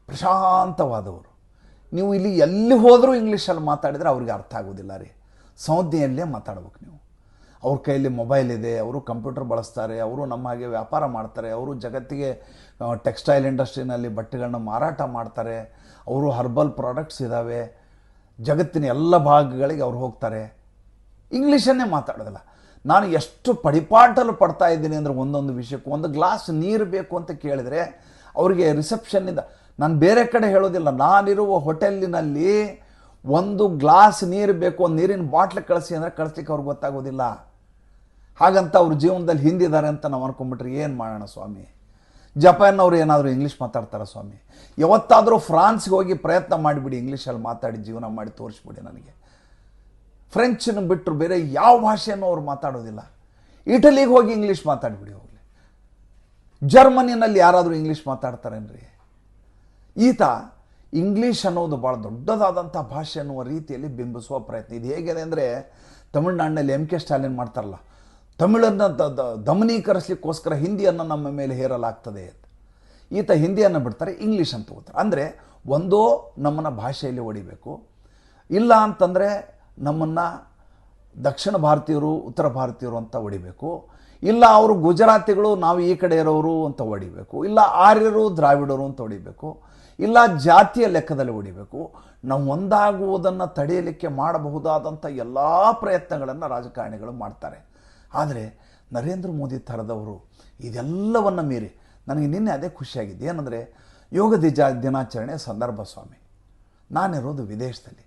ಪ್ರಶಾಂತವಾದ ಊರು. ನೀವು ಇಲ್ಲಿ ಎಲ್ಲಿ ಹೋದರೂ ಇಂಗ್ಲೀಷಲ್ಲಿ ಮಾತಾಡಿದರೆ ಅವ್ರಿಗೆ ಅರ್ಥ ಆಗೋದಿಲ್ಲ ರೀ. ಸಂಜ್ಞೆಯಲ್ಲೇ ಮಾತಾಡ್ಬೇಕು ನೀವು. ಅವ್ರ ಕೈಯಲ್ಲಿ ಮೊಬೈಲ್ ಇದೆ, ಅವರು ಕಂಪ್ಯೂಟರ್ ಬಳಸ್ತಾರೆ, ಅವರು ನಮ್ಮ ಹಾಗೆ ವ್ಯಾಪಾರ ಮಾಡ್ತಾರೆ, ಅವರು ಜಗತ್ತಿಗೆ ಟೆಕ್ಸ್ಟೈಲ್ ಇಂಡಸ್ಟ್ರಿನಲ್ಲಿ ಬಟ್ಟೆಗಳನ್ನ ಮಾರಾಟ ಮಾಡ್ತಾರೆ, ಅವರು ಹರ್ಬಲ್ ಪ್ರಾಡಕ್ಟ್ಸ್ ಇದ್ದಾವೆ, ಜಗತ್ತಿನ ಎಲ್ಲ ಭಾಗಗಳಿಗೆ ಅವ್ರು ಹೋಗ್ತಾರೆ. ಇಂಗ್ಲೀಷನ್ನೇ ಮಾತಾಡೋದಿಲ್ಲ. ನಾನು ಎಷ್ಟು ಪಡಿಪಾಟಲು ಪಡ್ತಾ ಇದ್ದೀನಿ ಅಂದರೆ ಒಂದೊಂದು ವಿಷಯಕ್ಕೂ. ಒಂದು ಗ್ಲಾಸ್ ನೀರು ಬೇಕು ಅಂತ ಕೇಳಿದರೆ ಅವರಿಗೆ ರಿಸೆಪ್ಷನ್ನಿಂದ, ನಾನು ಬೇರೆ ಕಡೆ ಹೇಳೋದಿಲ್ಲ, ನಾನಿರುವ ಹೋಟೆಲಿನಲ್ಲಿ ಒಂದು ಗ್ಲಾಸ್ ನೀರು ಬೇಕು, ಒಂದು ನೀರಿನ ಬಾಟ್ಲ್ ಕಳಿಸಿ ಅಂದರೆ ಕಳಿಸ್ಲಿಕ್ಕೆ ಅವ್ರಿಗೆ ಗೊತ್ತಾಗೋದಿಲ್ಲ. ಹಾಗಂತ ಅವ್ರ ಜೀವನದಲ್ಲಿ ಹಿಂದಿದ್ದಾರೆ ಅಂತ ನಾವು ಅನ್ಕೊಂಡ್ಬಿಟ್ರೆ ಏನು ಮಾಡೋಣ ಸ್ವಾಮಿ? ಜಪಾನ್ನವ್ರು ಏನಾದರೂ ಇಂಗ್ಲೀಷ್ ಮಾತಾಡ್ತಾರ ಸ್ವಾಮಿ? ಯಾವತ್ತಾದರೂ ಫ್ರಾನ್ಸ್ಗೆ ಹೋಗಿ ಪ್ರಯತ್ನ ಮಾಡಿಬಿಡಿ, ಇಂಗ್ಲೀಷಲ್ಲಿ ಮಾತಾಡಿ ಜೀವನ ಮಾಡಿ ತೋರಿಸ್ಬಿಡಿ ನನಗೆ. ಫ್ರೆಂಚನ್ನು ಬಿಟ್ಟರು ಬೇರೆ ಯಾವ ಭಾಷೆಯನ್ನು ಅವ್ರು ಮಾತಾಡೋದಿಲ್ಲ. ಇಟಲಿಗೆ ಹೋಗಿ ಇಂಗ್ಲೀಷ್ ಮಾತಾಡಿಬಿಡಿ ಹೋಗಲಿ. ಜರ್ಮನಿನಲ್ಲಿ ಯಾರಾದರೂ ಇಂಗ್ಲೀಷ್ ಮಾತಾಡ್ತಾರೇನ್ರಿ? ಈತ ಇಂಗ್ಲೀಷ್ ಅನ್ನೋದು ಭಾಳ ದೊಡ್ಡದಾದಂಥ ಭಾಷೆ ಅನ್ನುವ ರೀತಿಯಲ್ಲಿ ಬಿಂಬಿಸುವ ಪ್ರಯತ್ನ. ಇದು ಹೇಗಿದೆ ಅಂದರೆ, ತಮಿಳುನಾಡಿನಲ್ಲಿ MK ಸ್ಟಾಲಿನ್ ಮಾಡ್ತಾರಲ್ಲ, ತಮಿಳನ್ನು ದಮನೀಕರಿಸಲಿಕ್ಕೋಸ್ಕರ ಹಿಂದಿಯನ್ನು ನಮ್ಮ ಮೇಲೆ ಹೇರಲಾಗ್ತದೆ ಅಂತ. ಈತ ಹಿಂದಿಯನ್ನು ಬಿಡ್ತಾರೆ, ಇಂಗ್ಲೀಷ್ ಅಂತ ಹೋಗ್ತಾರೆ. ಅಂದರೆ ಒಂದೋ ನಮ್ಮನ್ನು ಭಾಷೆಯಲ್ಲಿ ಹೊಡಿಬೇಕು, ಇಲ್ಲ ಅಂತಂದರೆ ನಮ್ಮನ್ನು ದಕ್ಷಿಣ ಭಾರತೀಯರು ಉತ್ತರ ಭಾರತೀಯರು ಅಂತ ಹೊಡಿಬೇಕು, ಇಲ್ಲ ಅವರು ಗುಜರಾತಿಗಳು ನಾವು ಈ ಕಡೆ ಇರೋರು ಅಂತ ಹೊಡಿಬೇಕು, ಇಲ್ಲ ಆರ್ಯರು ದ್ರಾವಿಡರು ಅಂತ ಹೊಡಿಬೇಕು, ಇಲ್ಲ ಜಾತಿಯ ಲೆಕ್ಕದಲ್ಲಿ ಹೊಡಿಬೇಕು. ನಾವು ಒಂದಾಗುವುದನ್ನು ತಡೆಯಲಿಕ್ಕೆ ಮಾಡಬಹುದಾದಂಥ ಎಲ್ಲ ಪ್ರಯತ್ನಗಳನ್ನು ರಾಜಕಾರಣಿಗಳು ಮಾಡ್ತಾರೆ. ಆದರೆ ನರೇಂದ್ರ ಮೋದಿ ಥರದವರು ಇದೆಲ್ಲವನ್ನು ಮೀರಿ, ನನಗೆ ನಿನ್ನೆ ಅದೇ ಖುಷಿಯಾಗಿದೆ. ಏನಂದರೆ ಯೋಗ ದಿನಾಚರಣೆ ಸಂದರ್ಭ ಸ್ವಾಮಿ, ನಾನಿರೋದು ವಿದೇಶದಲ್ಲಿ,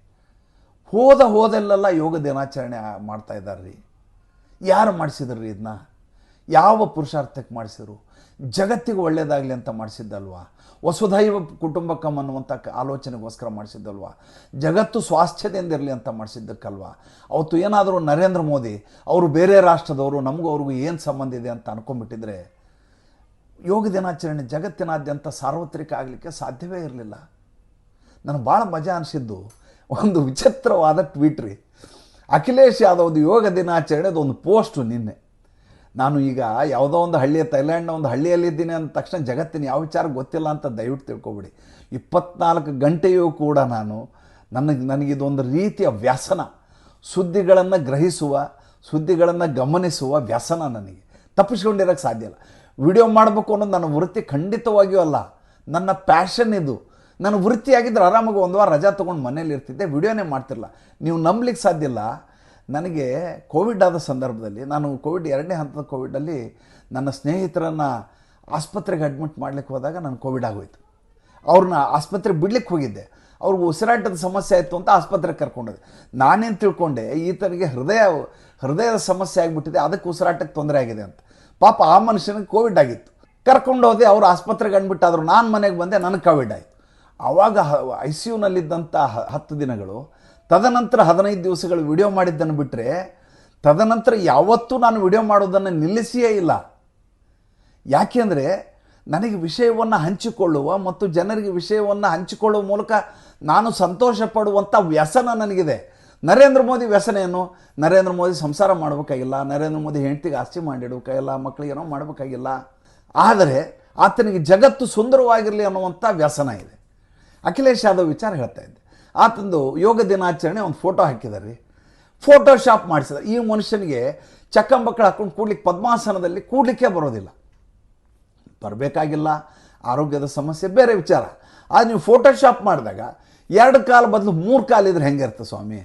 ಹೋದೆಲ್ಲೆಲ್ಲ ಯೋಗ ದಿನಾಚರಣೆ ಮಾಡ್ತಾ ಇದ್ದಾರೆ ರೀ. ಯಾರು ಮಾಡಿಸಿದ್ರಿ ಇದನ್ನ? ಯಾವ ಪುರುಷಾರ್ಥಕ್ಕೆ ಮಾಡಿಸಿದ್ರು? ಜಗತ್ತಿಗೆ ಒಳ್ಳೆಯದಾಗಲಿ ಅಂತ ಮಾಡಿಸಿದ್ದಲ್ವಾ? ವಸುಧೈವ ಕುಟುಂಬಕಂ ಅನ್ನುವಂಥ ಆಲೋಚನೆಗೋಸ್ಕರ ಮಾಡಿಸಿದ್ದಲ್ವಾ? ಜಗತ್ತು ಸ್ವಾಸ್ಥ್ಯದಿಂದಿರಲಿ ಅಂತ ಮಾಡಿಸಿದ್ದಕ್ಕಲ್ವಾ? ಅವತ್ತು ಏನಾದರೂ ನರೇಂದ್ರ ಮೋದಿ ಅವರು ಬೇರೆ ರಾಷ್ಟ್ರದವರು, ನಮಗೂ ಅವ್ರಿಗೂ ಏನು ಸಂಬಂಧ ಇದೆ ಅಂತ ಅನ್ಕೊಂಡ್ಬಿಟ್ಟಿದ್ರೆ ಯೋಗ ದಿನಾಚರಣೆ ಜಗತ್ತಿನಾದ್ಯಂತ ಸಾರ್ವತ್ರಿಕ ಆಗಲಿಕ್ಕೆ ಸಾಧ್ಯವೇ ಇರಲಿಲ್ಲ. ನನಗೆ ಭಾಳ ಮಜಾ ಅನಿಸಿದ್ದು ಒಂದು ವಿಚಿತ್ರವಾದ ಟ್ವೀಟ್ ರೀ. ಅಖಿಲೇಶ್ ಯಾದವ್ದು ಯೋಗ ದಿನಾಚರಣೆದು ಒಂದು ಪೋಸ್ಟು ನಿನ್ನೆ. ನಾನು ಈಗ ಯಾವುದೋ ಒಂದು ಥೈಲ್ಯಾಂಡ್ನ ಒಂದು ಹಳ್ಳಿಯಲ್ಲಿದ್ದೀನಿ ಅಂದ ತಕ್ಷಣ ಜಗತ್ತಿನ ಯಾವ ವಿಚಾರ ಗೊತ್ತಿಲ್ಲ ಅಂತ ದಯವಿಟ್ಟು ತಿಳ್ಕೊಬಿಡಿ. 24 ಗಂಟೆಯೂ ಕೂಡ ನನಗಿದೊಂದು ರೀತಿಯ ವ್ಯಸನ, ಸುದ್ದಿಗಳನ್ನು ಗ್ರಹಿಸುವ, ಸುದ್ದಿಗಳನ್ನು ಗಮನಿಸುವ ವ್ಯಸನ. ನನಗೆ ತಪ್ಪಿಸ್ಕೊಂಡಿರೋಕ್ಕೆ ಸಾಧ್ಯ ಇಲ್ಲ. ವಿಡಿಯೋ ಮಾಡಬೇಕು ಅನ್ನೋದು ನನ್ನ ವೃತ್ತಿ ಖಂಡಿತವಾಗಿಯೂ ಅಲ್ಲ, ನನ್ನ ಪ್ಯಾಷನ್ ಇದು. ನಾನು ವೃತ್ತಿಯಾಗಿದ್ದರೆ ಆರಾಮಾಗಿ ಒಂದು ವಾರ ರಜಾ ತೊಗೊಂಡು ಮನೇಲಿ ಇರ್ತಿದ್ದೆ, ವಿಡಿಯೋನೇ ಮಾಡ್ತಿರಲ್ಲ. ನೀವು ನಂಬಲಿಕ್ಕೆ ಸಾಧ್ಯ ಇಲ್ಲ. ನನಗೆ ಕೋವಿಡ್ ಆದ ಸಂದರ್ಭದಲ್ಲಿ, ನಾನು ಕೋವಿಡ್ 2ನೇ ಹಂತದ ಕೋವಿಡಲ್ಲಿ ನನ್ನ ಸ್ನೇಹಿತರನ್ನು ಆಸ್ಪತ್ರೆಗೆ ಅಡ್ಮಿಟ್ ಮಾಡಲಿಕ್ಕೆ ಹೋದಾಗ ನಾನು ಕೋವಿಡ್ ಆಗೋಯ್ತು. ಅವ್ರನ್ನ ಆಸ್ಪತ್ರೆಗೆ ಬಿಡ್ಲಿಕ್ಕೆ ಹೋಗಿದ್ದೆ. ಅವ್ರಿಗೆ ಉಸಿರಾಟದ ಸಮಸ್ಯೆ ಆಯಿತು ಅಂತ ಆಸ್ಪತ್ರೆಗೆ ಕರ್ಕೊಂಡೋದೆ. ನಾನೇನು ತಿಳ್ಕೊಂಡೆ, ಈತನಿಗೆ ಹೃದಯದ ಸಮಸ್ಯೆ ಆಗಿಬಿಟ್ಟಿದೆ, ಅದಕ್ಕೆ ಉಸಿರಾಟಕ್ಕೆ ತೊಂದರೆ ಆಗಿದೆ ಅಂತ. ಪಾಪ ಆ ಮನುಷ್ಯನಿಗೆ ಕೋವಿಡ್ ಆಗಿತ್ತು. ಕರ್ಕೊಂಡು ಹೋದೆ, ಅವರು ಆಸ್ಪತ್ರೆಗೆ ಅಂದ್ಬಿಟ್ಟಾದ್ರು. ನಾನು ಮನೆಗೆ ಬಂದೆ, ನನಗೆ ಕೋವಿಡ್ ಆಯಿತು. ಆವಾಗ ICUನಲ್ಲಿದ್ದಂಥ 10 ದಿನಗಳು, ತದನಂತರ 15 ದಿವಸಗಳು ವಿಡಿಯೋ ಮಾಡಿದ್ದನ್ನು ಬಿಟ್ಟರೆ ತದನಂತರ ಯಾವತ್ತೂ ನಾನು ವಿಡಿಯೋ ಮಾಡೋದನ್ನು ನಿಲ್ಲಿಸಿಯೇ ಇಲ್ಲ. ಯಾಕೆಂದರೆ ನನಗೆ ವಿಷಯವನ್ನು ಹಂಚಿಕೊಳ್ಳುವ ಮತ್ತು ಜನರಿಗೆ ವಿಷಯವನ್ನು ಹಂಚಿಕೊಳ್ಳುವ ಮೂಲಕ ನಾನು ಸಂತೋಷ ಪಡುವಂಥ ವ್ಯಸನ ನನಗಿದೆ. ನರೇಂದ್ರ ಮೋದಿ ವ್ಯಸನ ಏನು? ನರೇಂದ್ರ ಮೋದಿ ಸಂಸಾರ ಮಾಡಬೇಕಾಗಿಲ್ಲ, ನರೇಂದ್ರ ಮೋದಿ ಹೆಂಡತಿಗೆ ಆಸ್ತಿ ಮಾಡಿಡಬೇಕಾಗಿಲ್ಲ, ಮಕ್ಕಳಿಗೇನೋ ಮಾಡಬೇಕಾಗಿಲ್ಲ. ಆದರೆ ಆತನಿಗೆ ಜಗತ್ತು ಸುಂದರವಾಗಿರಲಿ ಅನ್ನುವಂಥ ವ್ಯಸನ ಇದೆ. ಅಖಿಲೇಶ್ ಯಾದವ್ ವಿಚಾರ ಹೇಳ್ತಾ ಇದ್ದೆ. ಆತಂದು ಯೋಗ ದಿನಾಚರಣೆ ಒಂದು ಫೋಟೋ ಹಾಕಿದ್ದಾರೆ ರೀ, ಫೋಟೋಶಾಪ್ ಮಾಡಿಸಿದ್ದಾರೆ. ಈ ಮನುಷ್ಯನಿಗೆ ಚಕ್ಕಂಬಕ್ಕಳು ಹಾಕೊಂಡು ಕೂಡ್ಲಿಕ್ಕೆ ಪದ್ಮಾಸನದಲ್ಲಿ ಕೂಡ್ಲಿಕ್ಕೆ ಬರೋದಿಲ್ಲ, ಬರಬೇಕಾಗಿಲ್ಲ, ಆರೋಗ್ಯದ ಸಮಸ್ಯೆ ಬೇರೆ ವಿಚಾರ. ಆದರೆ ನೀವು ಫೋಟೋಶಾಪ್ ಮಾಡಿದಾಗ 2 ಕಾಲು ಬದಲು 3 ಕಾಲಿದ್ರೆ ಹೆಂಗಿರುತ್ತೆ ಸ್ವಾಮಿ?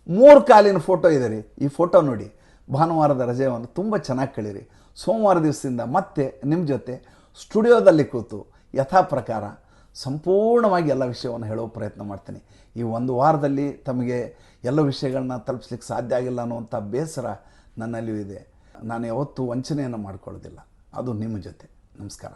3 ಕಾಲಿನ ಫೋಟೋ ಇದೆ ರೀ. ಈ ಫೋಟೋ ನೋಡಿ, ಭಾನುವಾರದ ರಜೆಯನ್ನು ತುಂಬ ಚೆನ್ನಾಗಿ ಕಳೀರಿ. ಸೋಮವಾರ ದಿವಸದಿಂದ ಮತ್ತೆ ನಿಮ್ಮ ಜೊತೆ ಸ್ಟುಡಿಯೋದಲ್ಲಿ ಕೂತು ಯಥಾ ಪ್ರಕಾರ ಸಂಪೂರ್ಣವಾಗಿ ಎಲ್ಲ ವಿಷಯವನ್ನು ಹೇಳೋ ಪ್ರಯತ್ನ ಮಾಡ್ತೀನಿ. ಈ ಒಂದು ವಾರದಲ್ಲಿ ತಮಗೆ ಎಲ್ಲ ವಿಷಯಗಳನ್ನ ತಲುಪಿಸ್ಲಿಕ್ಕೆ ಸಾಧ್ಯ ಆಗಿಲ್ಲ ಅನ್ನುವಂಥ ಬೇಸರ ನನ್ನಲ್ಲಿಯೂ ಇದೆ. ನಾನು ಯಾವತ್ತೂ ವಂಚನೆಯನ್ನು ಮಾಡ್ಕೊಳ್ಳೋದಿಲ್ಲ. ಅದು ನಿಮ್ಮ ಜೊತೆ. ನಮಸ್ಕಾರ.